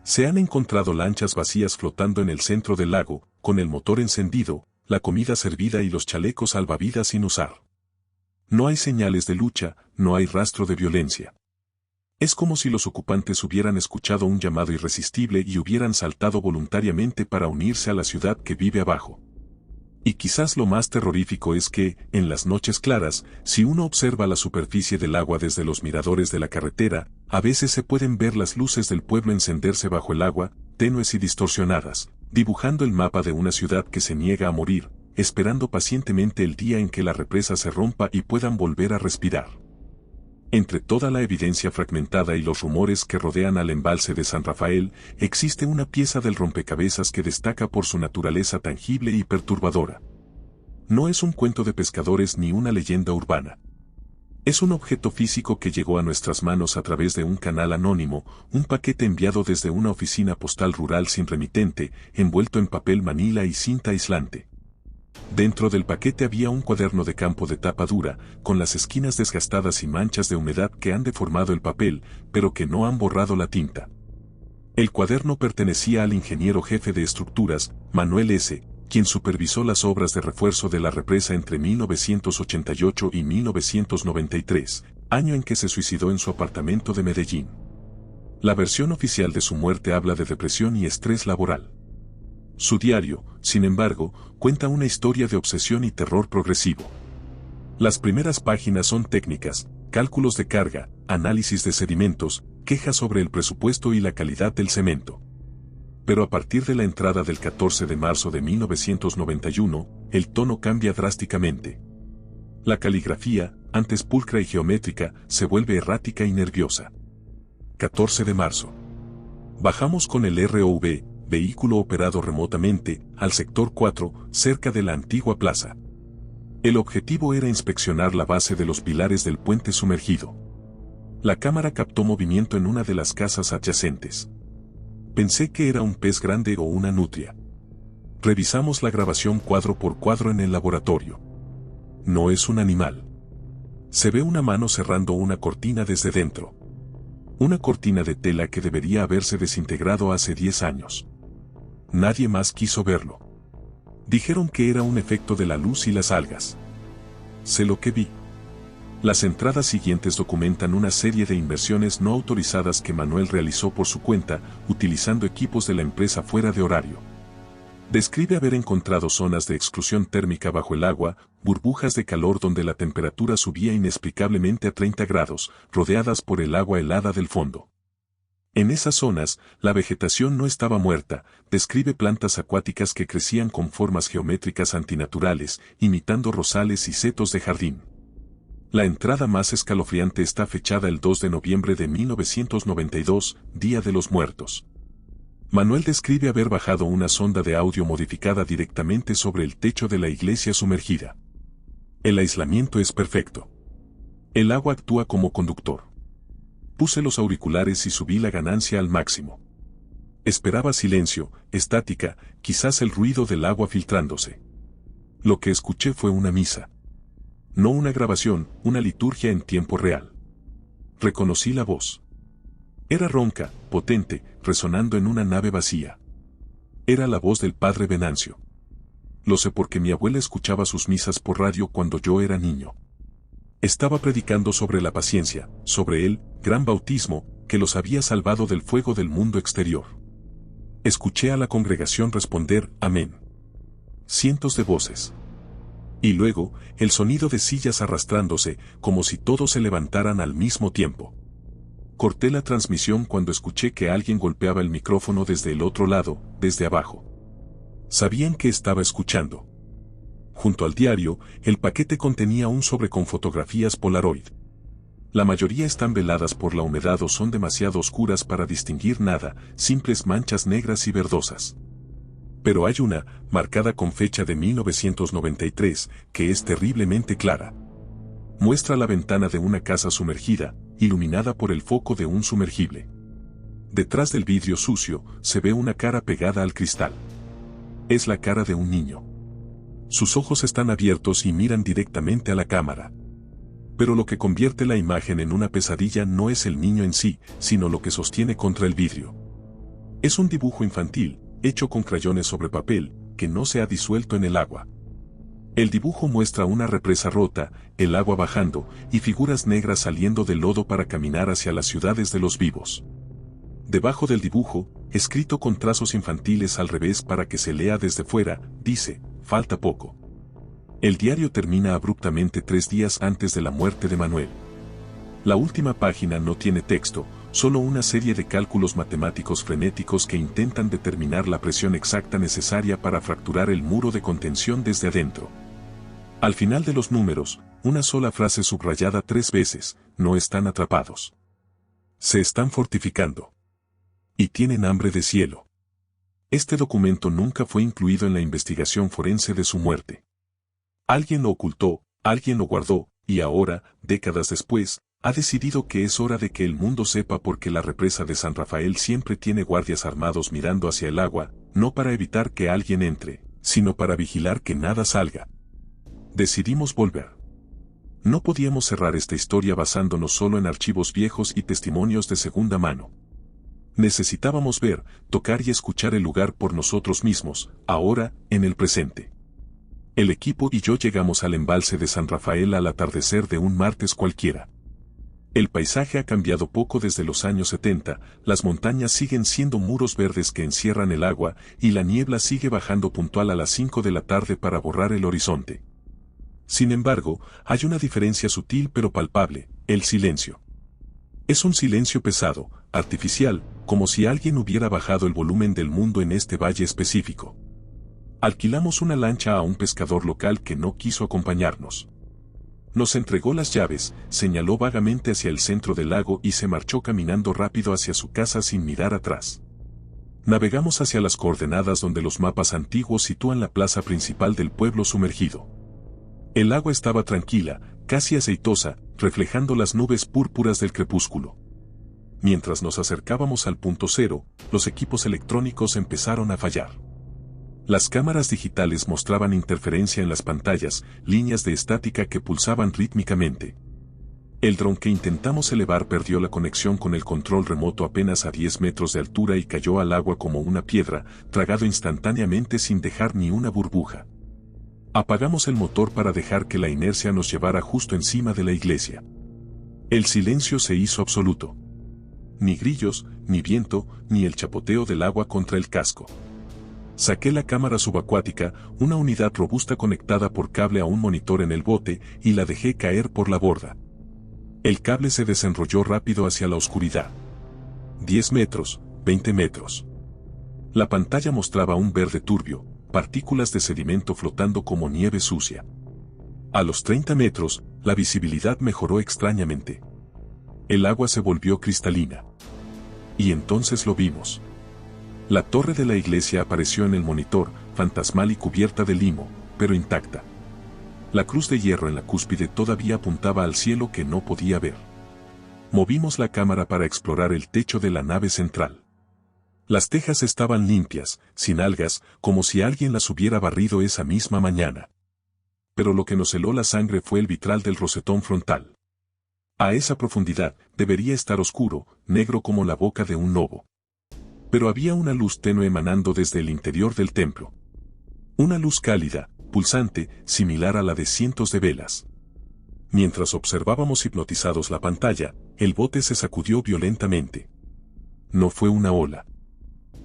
Se han encontrado lanchas vacías flotando en el centro del lago, con el motor encendido, la comida servida y los chalecos salvavidas sin usar. No hay señales de lucha, no hay rastro de violencia. Es como si los ocupantes hubieran escuchado un llamado irresistible y hubieran saltado voluntariamente para unirse a la ciudad que vive abajo. Y quizás lo más terrorífico es que, en las noches claras, si uno observa la superficie del agua desde los miradores de la carretera, a veces se pueden ver las luces del pueblo encenderse bajo el agua, tenues y distorsionadas, dibujando el mapa de una ciudad que se niega a morir, esperando pacientemente el día en que la represa se rompa y puedan volver a respirar. Entre toda la evidencia fragmentada y los rumores que rodean al embalse de San Rafael, existe una pieza del rompecabezas que destaca por su naturaleza tangible y perturbadora. No es un cuento de pescadores ni una leyenda urbana. Es un objeto físico que llegó a nuestras manos a través de un canal anónimo, un paquete enviado desde una oficina postal rural sin remitente, envuelto en papel manila y cinta aislante. Dentro del paquete había un cuaderno de campo de tapa dura, con las esquinas desgastadas y manchas de humedad que han deformado el papel, pero que no han borrado la tinta. El cuaderno pertenecía al ingeniero jefe de estructuras, Manuel S., quien supervisó las obras de refuerzo de la represa entre 1988 y 1993, año en que se suicidó en su apartamento de Medellín. La versión oficial de su muerte habla de depresión y estrés laboral. Su diario, sin embargo, cuenta una historia de obsesión y terror progresivo. Las primeras páginas son técnicas, cálculos de carga, análisis de sedimentos, quejas sobre el presupuesto y la calidad del cemento. Pero a partir de la entrada del 14 de marzo de 1991, el tono cambia drásticamente. La caligrafía, antes pulcra y geométrica, se vuelve errática y nerviosa. 14 de marzo. Bajamos con el ROV, vehículo operado remotamente, al sector 4, cerca de la antigua plaza. El objetivo era inspeccionar la base de los pilares del puente sumergido. La cámara captó movimiento en una de las casas adyacentes. Pensé que era un pez grande o una nutria. Revisamos la grabación cuadro por cuadro en el laboratorio. No es un animal. Se ve una mano cerrando una cortina desde dentro. Una cortina de tela que debería haberse desintegrado hace 10 años. Nadie más quiso verlo. Dijeron que era un efecto de la luz y las algas. Sé lo que vi. Las entradas siguientes documentan una serie de inversiones no autorizadas que Manuel realizó por su cuenta, utilizando equipos de la empresa fuera de horario. Describe haber encontrado zonas de exclusión térmica bajo el agua, burbujas de calor donde la temperatura subía inexplicablemente a 30 grados, rodeadas por el agua helada del fondo. En esas zonas, la vegetación no estaba muerta, describe plantas acuáticas que crecían con formas geométricas antinaturales, imitando rosales y setos de jardín. La entrada más escalofriante está fechada el 2 de noviembre de 1992, Día de los Muertos. Manuel describe haber bajado una sonda de audio modificada directamente sobre el techo de la iglesia sumergida. El aislamiento es perfecto. El agua actúa como conductor. Puse los auriculares y subí la ganancia al máximo. Esperaba silencio, estática, quizás el ruido del agua filtrándose. Lo que escuché fue una misa. No una grabación, una liturgia en tiempo real. Reconocí la voz. Era ronca, potente, resonando en una nave vacía. Era la voz del padre Venancio. Lo sé porque mi abuela escuchaba sus misas por radio cuando yo era niño. Estaba predicando sobre la paciencia, sobre el gran bautismo, que los había salvado del fuego del mundo exterior. Escuché a la congregación responder, amén. Cientos de voces. Y luego, el sonido de sillas arrastrándose, como si todos se levantaran al mismo tiempo. Corté la transmisión cuando escuché que alguien golpeaba el micrófono desde el otro lado, desde abajo. Sabían que estaba escuchando. Junto al diario, el paquete contenía un sobre con fotografías Polaroid. La mayoría están veladas por la humedad o son demasiado oscuras para distinguir nada, simples manchas negras y verdosas. Pero hay una, marcada con fecha de 1993, que es terriblemente clara. Muestra la ventana de una casa sumergida, iluminada por el foco de un sumergible. Detrás del vidrio sucio, se ve una cara pegada al cristal. Es la cara de un niño. Sus ojos están abiertos y miran directamente a la cámara. Pero lo que convierte la imagen en una pesadilla no es el niño en sí, sino lo que sostiene contra el vidrio. Es un dibujo infantil, hecho con crayones sobre papel, que no se ha disuelto en el agua. El dibujo muestra una represa rota, el agua bajando, y figuras negras saliendo del lodo para caminar hacia las ciudades de los vivos. Debajo del dibujo, escrito con trazos infantiles al revés para que se lea desde fuera, dice, falta poco. El diario termina abruptamente 3 días antes de la muerte de Manuel. La última página no tiene texto, solo una serie de cálculos matemáticos frenéticos que intentan determinar la presión exacta necesaria para fracturar el muro de contención desde adentro. Al final de los números, una sola frase subrayada 3 veces, no están atrapados. Se están fortificando. Y tienen hambre de cielo. Este documento nunca fue incluido en la investigación forense de su muerte. Alguien lo ocultó, alguien lo guardó, y ahora, décadas después, ha decidido que es hora de que el mundo sepa por qué la represa de San Rafael siempre tiene guardias armados mirando hacia el agua, no para evitar que alguien entre, sino para vigilar que nada salga. Decidimos volver. No podíamos cerrar esta historia basándonos solo en archivos viejos y testimonios de segunda mano. Necesitábamos ver, tocar y escuchar el lugar por nosotros mismos, ahora, en el presente. El equipo y yo llegamos al embalse de San Rafael al atardecer de un martes cualquiera. El paisaje ha cambiado poco desde los años 70, las montañas siguen siendo muros verdes que encierran el agua, y la niebla sigue bajando puntual a las 5 de la tarde para borrar el horizonte. Sin embargo, hay una diferencia sutil pero palpable, el silencio. Es un silencio pesado, artificial, como si alguien hubiera bajado el volumen del mundo en este valle específico. Alquilamos una lancha a un pescador local que no quiso acompañarnos. Nos entregó las llaves, señaló vagamente hacia el centro del lago y se marchó caminando rápido hacia su casa sin mirar atrás. Navegamos hacia las coordenadas donde los mapas antiguos sitúan la plaza principal del pueblo sumergido. El agua estaba tranquila, casi aceitosa, reflejando las nubes púrpuras del crepúsculo. Mientras nos acercábamos al punto cero, los equipos electrónicos empezaron a fallar. Las cámaras digitales mostraban interferencia en las pantallas, líneas de estática que pulsaban rítmicamente. El dron que intentamos elevar perdió la conexión con el control remoto apenas a 10 metros de altura y cayó al agua como una piedra, tragado instantáneamente sin dejar ni una burbuja. Apagamos el motor para dejar que la inercia nos llevara justo encima de la iglesia. El silencio se hizo absoluto. Ni grillos, ni viento, ni el chapoteo del agua contra el casco. Saqué la cámara subacuática, una unidad robusta conectada por cable a un monitor en el bote, y la dejé caer por la borda. El cable se desenrolló rápido hacia la oscuridad. 10 metros, 20 metros. La pantalla mostraba un verde turbio, partículas de sedimento flotando como nieve sucia. A los 30 metros, la visibilidad mejoró extrañamente. El agua se volvió cristalina. Y entonces lo vimos. La torre de la iglesia apareció en el monitor, fantasmal y cubierta de limo, pero intacta. La cruz de hierro en la cúspide todavía apuntaba al cielo que no podía ver. Movimos la cámara para explorar el techo de la nave central. Las tejas estaban limpias, sin algas, como si alguien las hubiera barrido esa misma mañana. Pero lo que nos heló la sangre fue el vitral del rosetón frontal. A esa profundidad debería estar oscuro, negro como la boca de un lobo. Pero había una luz tenue emanando desde el interior del templo. Una luz cálida, pulsante, similar a la de cientos de velas. Mientras observábamos hipnotizados la pantalla, el bote se sacudió violentamente. No fue una ola.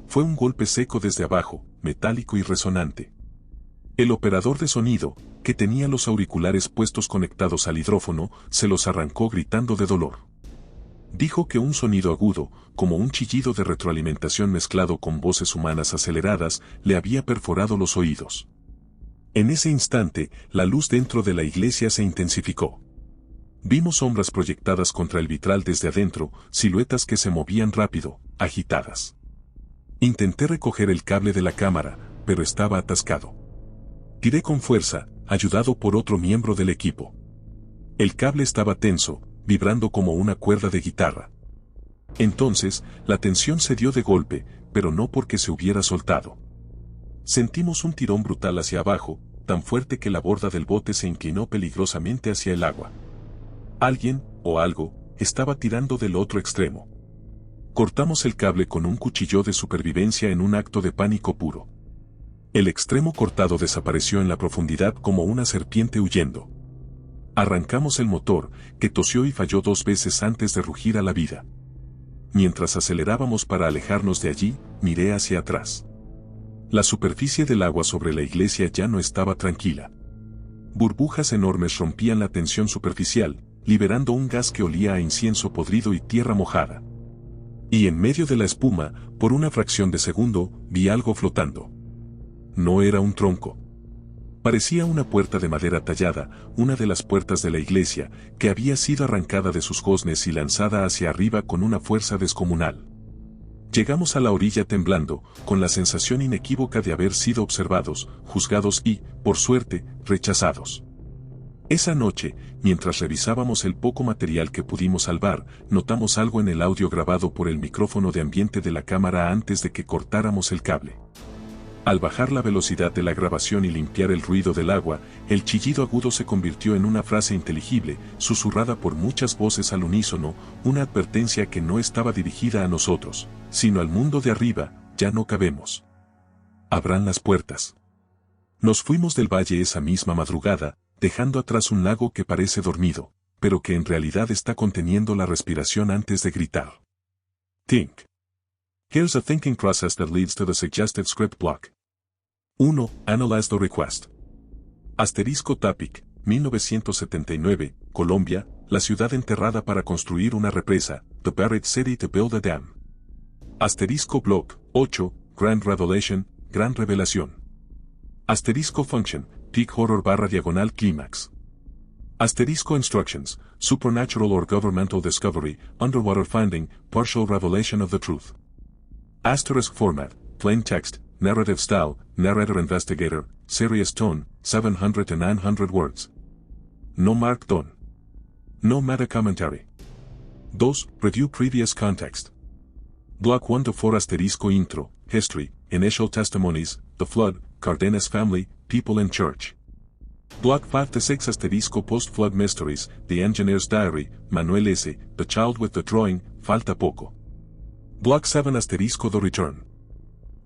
Fue un golpe seco desde abajo, metálico y resonante. El operador de sonido, que tenía los auriculares puestos conectados al hidrófono, se los arrancó gritando de dolor. Dijo que un sonido agudo, como un chillido de retroalimentación mezclado con voces humanas aceleradas, le había perforado los oídos. En ese instante, la luz dentro de la iglesia se intensificó. Vimos sombras proyectadas contra el vitral desde adentro, siluetas que se movían rápido, agitadas. Intenté recoger el cable de la cámara, pero estaba atascado. Tiré con fuerza, ayudado por otro miembro del equipo. El cable estaba tenso, vibrando como una cuerda de guitarra. Entonces, la tensión cedió de golpe, pero no porque se hubiera soltado. Sentimos un tirón brutal hacia abajo, tan fuerte que la borda del bote se inclinó peligrosamente hacia el agua. Alguien, o algo, estaba tirando del otro extremo. Cortamos el cable con un cuchillo de supervivencia en un acto de pánico puro. El extremo cortado desapareció en la profundidad como una serpiente huyendo. Arrancamos el motor, que tosió y falló 2 veces antes de rugir a la vida. Mientras acelerábamos para alejarnos de allí, miré hacia atrás. La superficie del agua sobre la iglesia ya no estaba tranquila. Burbujas enormes rompían la tensión superficial, liberando un gas que olía a incienso podrido y tierra mojada. Y en medio de la espuma, por una fracción de segundo, vi algo flotando. No era un tronco. Parecía una puerta de madera tallada, una de las puertas de la iglesia, que había sido arrancada de sus goznes y lanzada hacia arriba con una fuerza descomunal. Llegamos a la orilla temblando, con la sensación inequívoca de haber sido observados, juzgados y, por suerte, rechazados. Esa noche, mientras revisábamos el poco material que pudimos salvar, notamos algo en el audio grabado por el micrófono de ambiente de la cámara antes de que cortáramos el cable. Al bajar la velocidad de la grabación y limpiar el ruido del agua, el chillido agudo se convirtió en una frase inteligible, susurrada por muchas voces al unísono, una advertencia que no estaba dirigida a nosotros, sino al mundo de arriba: ya no cabemos. Abran las puertas. Nos fuimos del valle esa misma madrugada, dejando atrás un lago que parece dormido, pero que en realidad está conteniendo la respiración antes de gritar. Think. Here's a thinking process that leads to the suggested script block. 1. Analyze the request. Asterisco Tapic, 1979, Colombia, la ciudad enterrada para construir una represa, the buried city to build a dam. Asterisco Block, 8, Grand Revelation, Gran Revelación. Asterisco Function, Peak Horror / Climax. Asterisco Instructions, Supernatural or Governmental Discovery, Underwater Finding, Partial Revelation of the Truth. Asterisk Format, Plain Text, Narrative Style, Narrator Investigator, Serious Tone, 700 to 900 words. No Marked On. No Meta Commentary. 2. Review Previous Context. Block 1 to 4 Asterisco Intro, History, Initial Testimonies, The Flood, Cardenas Family, People in Church. Block 5 to 6 Asterisco Post-Flood Mysteries, The Engineer's Diary, Manuel S., The Child with the Drawing, Falta Poco. Block 7 Asterisco The Return.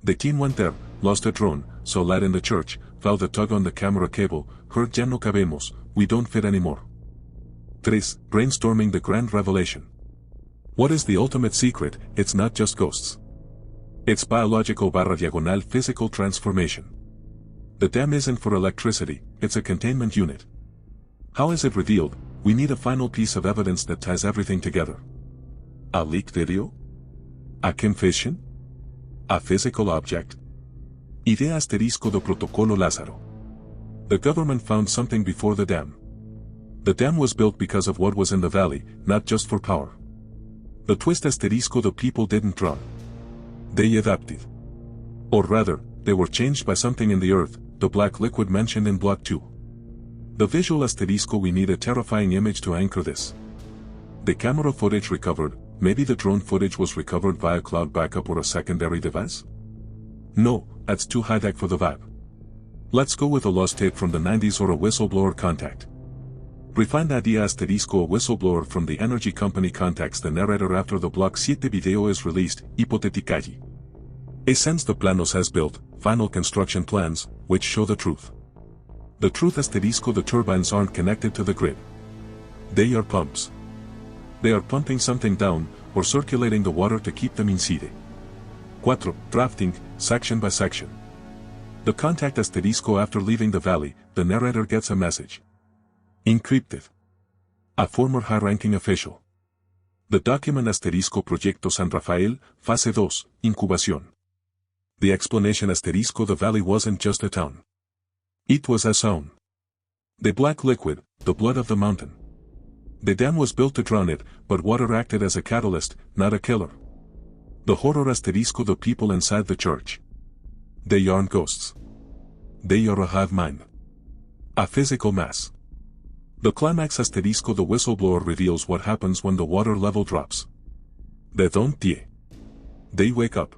The teen went there, lost a drone, saw light in the church, felt the tug on the camera cable, heard ya no cabemos, we don't fit anymore. 3. Brainstorming the Grand Revelation. What is the ultimate secret? It's not just ghosts. It's biological / physical transformation. The dam isn't for electricity, it's a containment unit. How is it revealed? We need a final piece of evidence that ties everything together. A leaked video? A confession? A physical object? Idea asterisco do Protocolo Lázaro. The government found something before the dam. The dam was built because of what was in the valley, not just for power. The twist asterisco the people didn't run. They adapted. Or rather, they were changed by something in the earth, the black liquid mentioned in Block 2. The visual asterisco we need a terrifying image to anchor this. The camera footage recovered, Maybe the drone footage was recovered via cloud backup or a secondary device? No, that's too high-tech for the vibe. Let's go with a lost tape from the 90s or a whistleblower contact. Refined idea asterisco. A whistleblower from the energy company contacts the narrator after the Block 7 video is released, hipotetically. He sends the planos as built, final construction plans, which show the truth. The truth asterisco. The turbines aren't connected to the grid. They are pumps. They are pumping something down, or circulating the water to keep them inside. 4. Drafting, section by section. The contact asterisco. After leaving the valley, the narrator gets a message. Encrypted. A former high-ranking official. The document asterisco. Proyecto San Rafael, fase 2, incubación. The explanation asterisco. The valley wasn't just a town. It was a zone. The black liquid, the blood of the mountain. The dam was built to drown it, but water acted as a catalyst, not a killer. The horror asterisco. The people inside the church. They aren't ghosts. They are a hive mind. A physical mass. The climax asterisco. The whistleblower reveals what happens when the water level drops. They don't die. They wake up.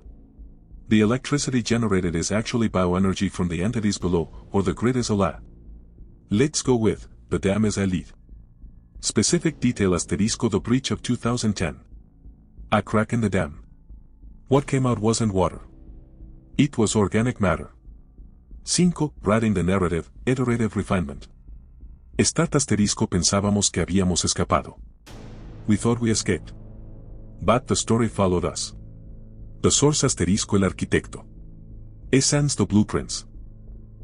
The electricity generated is actually bioenergy from the entities below, or the grid is a lie. Let's go with, the dam is a lead. Specific detail asterisco. The breach of 2010. A crack in the dam. What came out wasn't water. It was organic matter. 5. Writing the narrative, iterative refinement. Start asterisco. Pensábamos que habíamos escapado. We thought we escaped. But the story followed us. The source asterisco. El arquitecto. He sends the blueprints.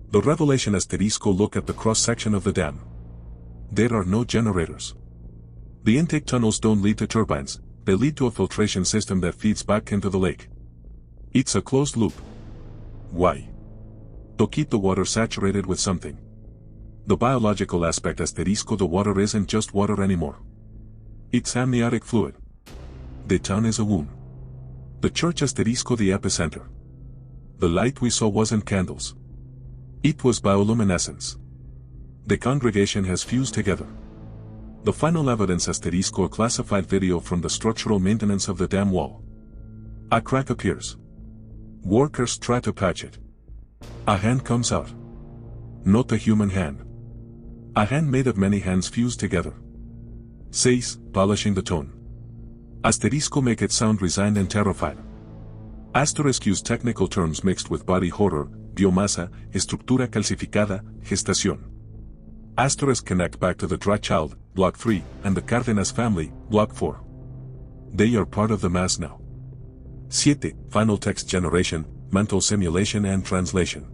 The revelation asterisco. Look at the cross-section of the dam. There are no generators. The intake tunnels don't lead to turbines, they lead to a filtration system that feeds back into the lake. It's a closed loop. Why? To keep the water saturated with something. The biological aspect asterisco. The water isn't just water anymore. It's amniotic fluid. The town is a womb. The church asterisco. The epicenter. The light we saw wasn't candles. It was bioluminescence. The congregation has fused together. The final evidence asterisco. A classified video from the structural maintenance of the dam wall. A crack appears. Workers try to patch it. A hand comes out. Not a human hand. A hand made of many hands fused together. 6. Polishing the tone. Asterisco. Make it sound resigned and terrified. Asterisk. Use technical terms mixed with body horror, biomasa, estructura calcificada, gestación. Asterisk. Connect back to the Dry Child, Block 3, and the Cárdenas family, Block 4. They are part of the mass now. 7. Final text generation, mental simulation and translation.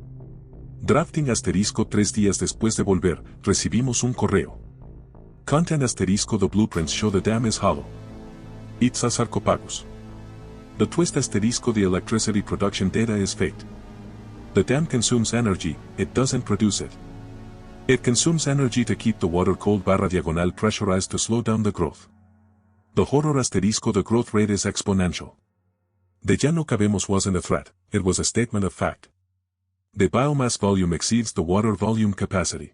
Drafting asterisco. 3 días después de volver, recibimos un correo. Content asterisco. The blueprints show the dam is hollow. It's a sarcophagus. The twist asterisco. The electricity production data is faked. The dam consumes energy, it doesn't produce it. It consumes energy to keep the water cold / diagonal pressurized to slow down the growth. The horror asterisco. The growth rate is exponential. The ya no cabemos wasn't a threat, it was a statement of fact. The biomass volume exceeds the water volume capacity.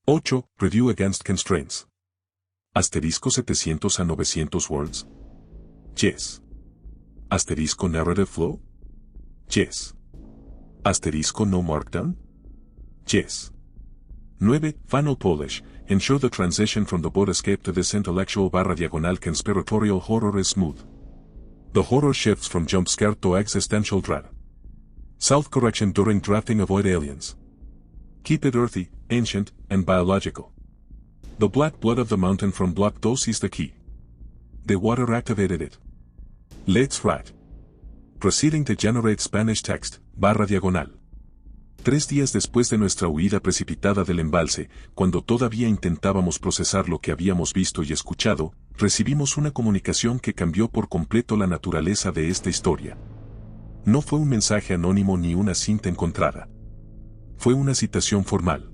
8. Review against constraints. Asterisco 700 a 900 words. Yes. Asterisco narrative flow. Yes. Asterisco no markdown. Yes. 9. Final polish. Ensure the transition from the boat escape to this intellectual / diagonal conspiratorial horror is smooth. The horror shifts from jump scare to existential dread. Self-correction during drafting. Avoid aliens. Keep it earthy, ancient, and biological. The black blood of the mountain from Block 2 is the key. The water activated it. Let's write. Proceeding to generate Spanish text, / diagonal. 3 días después de nuestra huida precipitada del embalse, cuando todavía intentábamos procesar lo que habíamos visto y escuchado, recibimos una comunicación que cambió por completo la naturaleza de esta historia. No fue un mensaje anónimo ni una cinta encontrada. Fue una citación formal.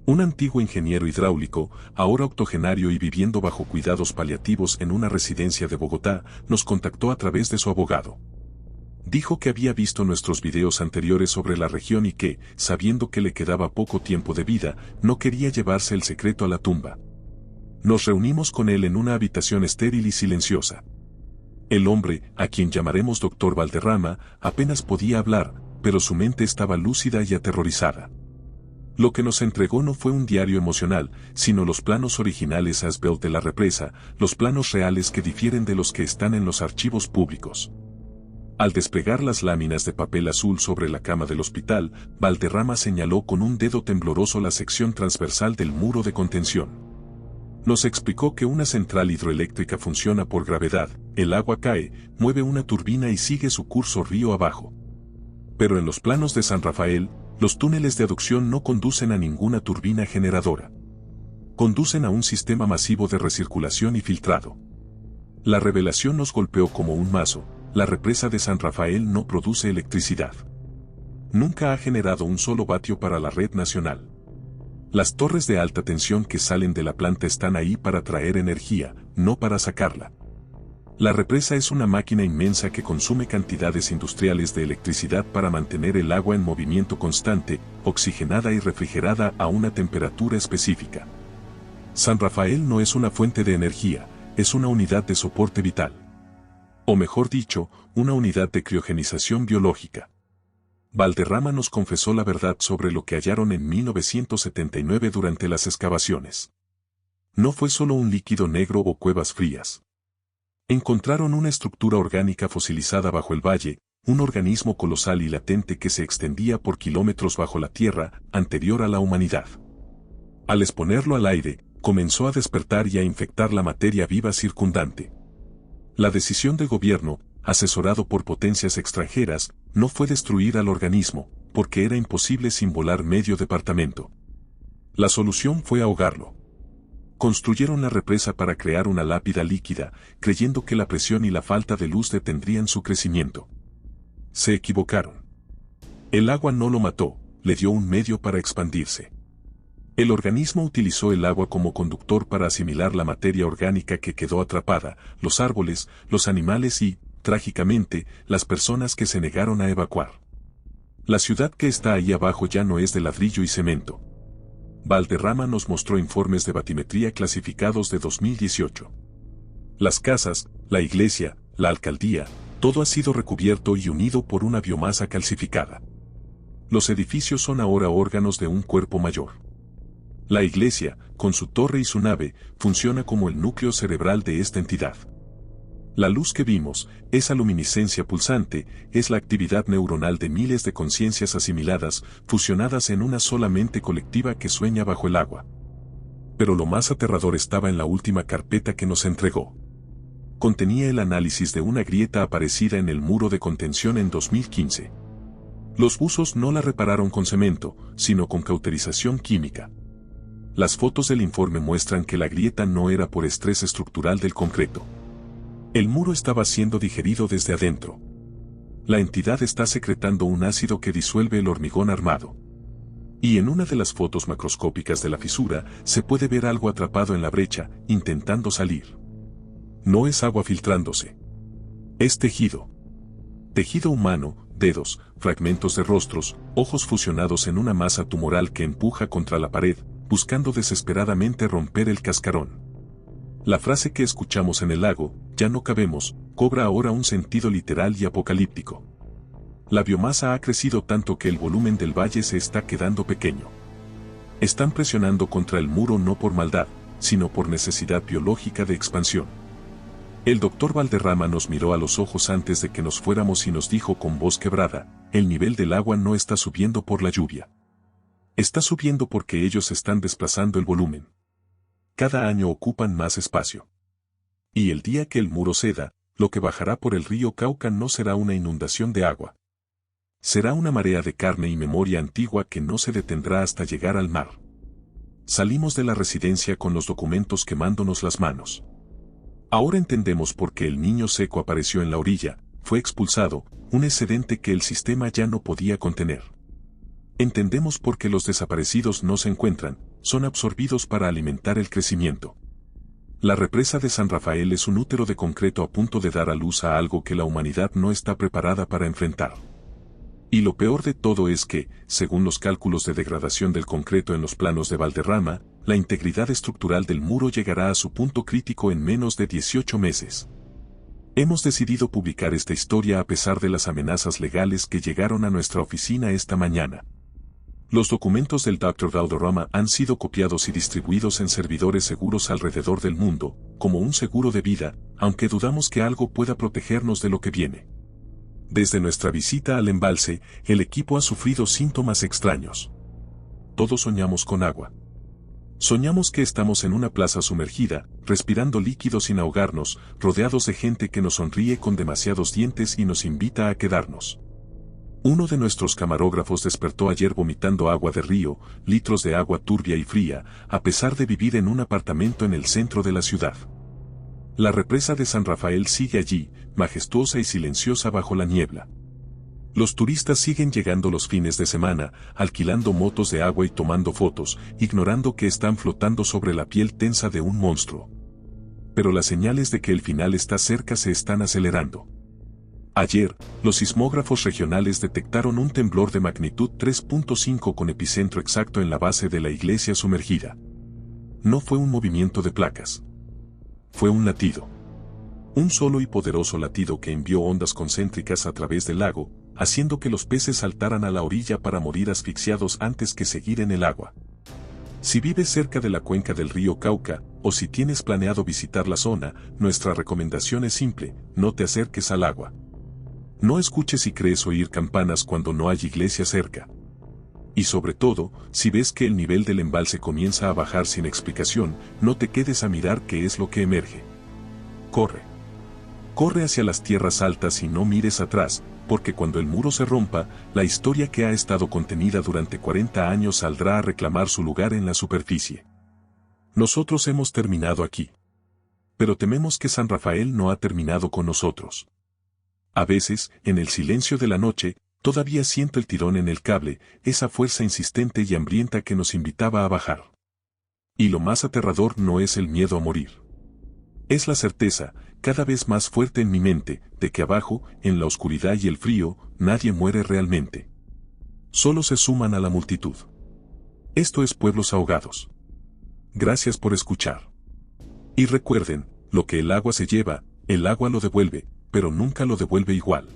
Un antiguo ingeniero hidráulico, ahora octogenario y viviendo bajo cuidados paliativos en una residencia de Bogotá, nos contactó a través de su abogado. Dijo que había visto nuestros videos anteriores sobre la región y que, sabiendo que le quedaba poco tiempo de vida, no quería llevarse el secreto a la tumba. Nos reunimos con él en una habitación estéril y silenciosa. El hombre, a quien llamaremos Dr. Valderrama, apenas podía hablar, pero su mente estaba lúcida y aterrorizada. Lo que nos entregó no fue un diario emocional, sino los planos originales as-built de la represa, los planos reales que difieren de los que están en los archivos públicos. Al desplegar las láminas de papel azul sobre la cama del hospital, Valderrama señaló con un dedo tembloroso la sección transversal del muro de contención. Nos explicó que una central hidroeléctrica funciona por gravedad, el agua cae, mueve una turbina y sigue su curso río abajo. Pero en los planos de San Rafael, los túneles de aducción no conducen a ninguna turbina generadora. Conducen a un sistema masivo de recirculación y filtrado. La revelación nos golpeó como un mazo. La represa de San Rafael no produce electricidad. Nunca ha generado un solo vatio para la red nacional. Las torres de alta tensión que salen de la planta están ahí para traer energía, no para sacarla. La represa es una máquina inmensa que consume cantidades industriales de electricidad para mantener el agua en movimiento constante, oxigenada y refrigerada a una temperatura específica. San Rafael no es una fuente de energía, es una unidad de soporte vital. O mejor dicho, una unidad de criogenización biológica. Valderrama nos confesó la verdad sobre lo que hallaron en 1979 durante las excavaciones. No fue solo un líquido negro o cuevas frías. Encontraron una estructura orgánica fosilizada bajo el valle, un organismo colosal y latente que se extendía por kilómetros bajo la tierra, anterior a la humanidad. Al exponerlo al aire, comenzó a despertar y a infectar la materia viva circundante. La decisión del gobierno, asesorado por potencias extranjeras, no fue destruir al organismo, porque era imposible sin volar medio departamento. La solución fue ahogarlo. Construyeron la represa para crear una lápida líquida, creyendo que la presión y la falta de luz detendrían su crecimiento. Se equivocaron. El agua no lo mató, le dio un medio para expandirse. El organismo utilizó el agua como conductor para asimilar la materia orgánica que quedó atrapada, los árboles, los animales y, trágicamente, las personas que se negaron a evacuar. La ciudad que está ahí abajo ya no es de ladrillo y cemento. Valderrama nos mostró informes de batimetría clasificados de 2018. Las casas, la iglesia, la alcaldía, todo ha sido recubierto y unido por una biomasa calcificada. Los edificios son ahora órganos de un cuerpo mayor. La iglesia, con su torre y su nave, funciona como el núcleo cerebral de esta entidad. La luz que vimos, esa luminiscencia pulsante, es la actividad neuronal de miles de conciencias asimiladas, fusionadas en una sola mente colectiva que sueña bajo el agua. Pero lo más aterrador estaba en la última carpeta que nos entregó. Contenía el análisis de una grieta aparecida en el muro de contención en 2015. Los buzos no la repararon con cemento, sino con cauterización química. Las fotos del informe muestran que la grieta no era por estrés estructural del concreto. El muro estaba siendo digerido desde adentro. La entidad está secretando un ácido que disuelve el hormigón armado. Y en una de las fotos macroscópicas de la fisura, se puede ver algo atrapado en la brecha, intentando salir. No es agua filtrándose. Es tejido. Tejido humano, dedos, fragmentos de rostros, ojos fusionados en una masa tumoral que empuja contra la pared, buscando desesperadamente romper el cascarón. La frase que escuchamos en el lago, ya no cabemos, cobra ahora un sentido literal y apocalíptico. La biomasa ha crecido tanto que el volumen del valle se está quedando pequeño. Están presionando contra el muro no por maldad, sino por necesidad biológica de expansión. El doctor Valderrama nos miró a los ojos antes de que nos fuéramos y nos dijo con voz quebrada, el nivel del agua no está subiendo por la lluvia. Está subiendo porque ellos están desplazando el volumen. Cada año ocupan más espacio. Y el día que el muro ceda, lo que bajará por el río Cauca no será una inundación de agua. Será una marea de carne y memoria antigua que no se detendrá hasta llegar al mar. Salimos de la residencia con los documentos quemándonos las manos. Ahora entendemos por qué el niño seco apareció en la orilla, fue expulsado, un excedente que el sistema ya no podía contener. Entendemos por qué los desaparecidos no se encuentran, son absorbidos para alimentar el crecimiento. La represa de San Rafael es un útero de concreto a punto de dar a luz a algo que la humanidad no está preparada para enfrentar. Y lo peor de todo es que, según los cálculos de degradación del concreto en los planos de Valderrama, la integridad estructural del muro llegará a su punto crítico en menos de 18 meses. Hemos decidido publicar esta historia a pesar de las amenazas legales que llegaron a nuestra oficina esta mañana. Los documentos del Dr. Valderrama han sido copiados y distribuidos en servidores seguros alrededor del mundo, como un seguro de vida, aunque dudamos que algo pueda protegernos de lo que viene. Desde nuestra visita al embalse, el equipo ha sufrido síntomas extraños. Todos soñamos con agua. Soñamos que estamos en una plaza sumergida, respirando líquido sin ahogarnos, rodeados de gente que nos sonríe con demasiados dientes y nos invita a quedarnos. Uno de nuestros camarógrafos despertó ayer vomitando agua de río, litros de agua turbia y fría, a pesar de vivir en un apartamento en el centro de la ciudad. La represa de San Rafael sigue allí, majestuosa y silenciosa bajo la niebla. Los turistas siguen llegando los fines de semana, alquilando motos de agua y tomando fotos, ignorando que están flotando sobre la piel tensa de un monstruo. Pero las señales de que el final está cerca se están acelerando. Ayer, los sismógrafos regionales detectaron un temblor de magnitud 3.5 con epicentro exacto en la base de la iglesia sumergida. No fue un movimiento de placas. Fue un latido. Un solo y poderoso latido que envió ondas concéntricas a través del lago, haciendo que los peces saltaran a la orilla para morir asfixiados antes que seguir en el agua. Si vives cerca de la cuenca del río Cauca, o si tienes planeado visitar la zona, nuestra recomendación es simple: no te acerques al agua. No escuches y crees oír campanas cuando no hay iglesia cerca. Y sobre todo, si ves que el nivel del embalse comienza a bajar sin explicación, no te quedes a mirar qué es lo que emerge. Corre. Corre hacia las tierras altas y no mires atrás, porque cuando el muro se rompa, la historia que ha estado contenida durante 40 años saldrá a reclamar su lugar en la superficie. Nosotros hemos terminado aquí. Pero tememos que San Rafael no ha terminado con nosotros. A veces, en el silencio de la noche, todavía siento el tirón en el cable, esa fuerza insistente y hambrienta que nos invitaba a bajar. Y lo más aterrador no es el miedo a morir. Es la certeza, cada vez más fuerte en mi mente, de que abajo, en la oscuridad y el frío, nadie muere realmente. Solo se suman a la multitud. Esto es Pueblos Ahogados. Gracias por escuchar. Y recuerden, lo que el agua se lleva, el agua lo devuelve, pero nunca lo devuelve igual.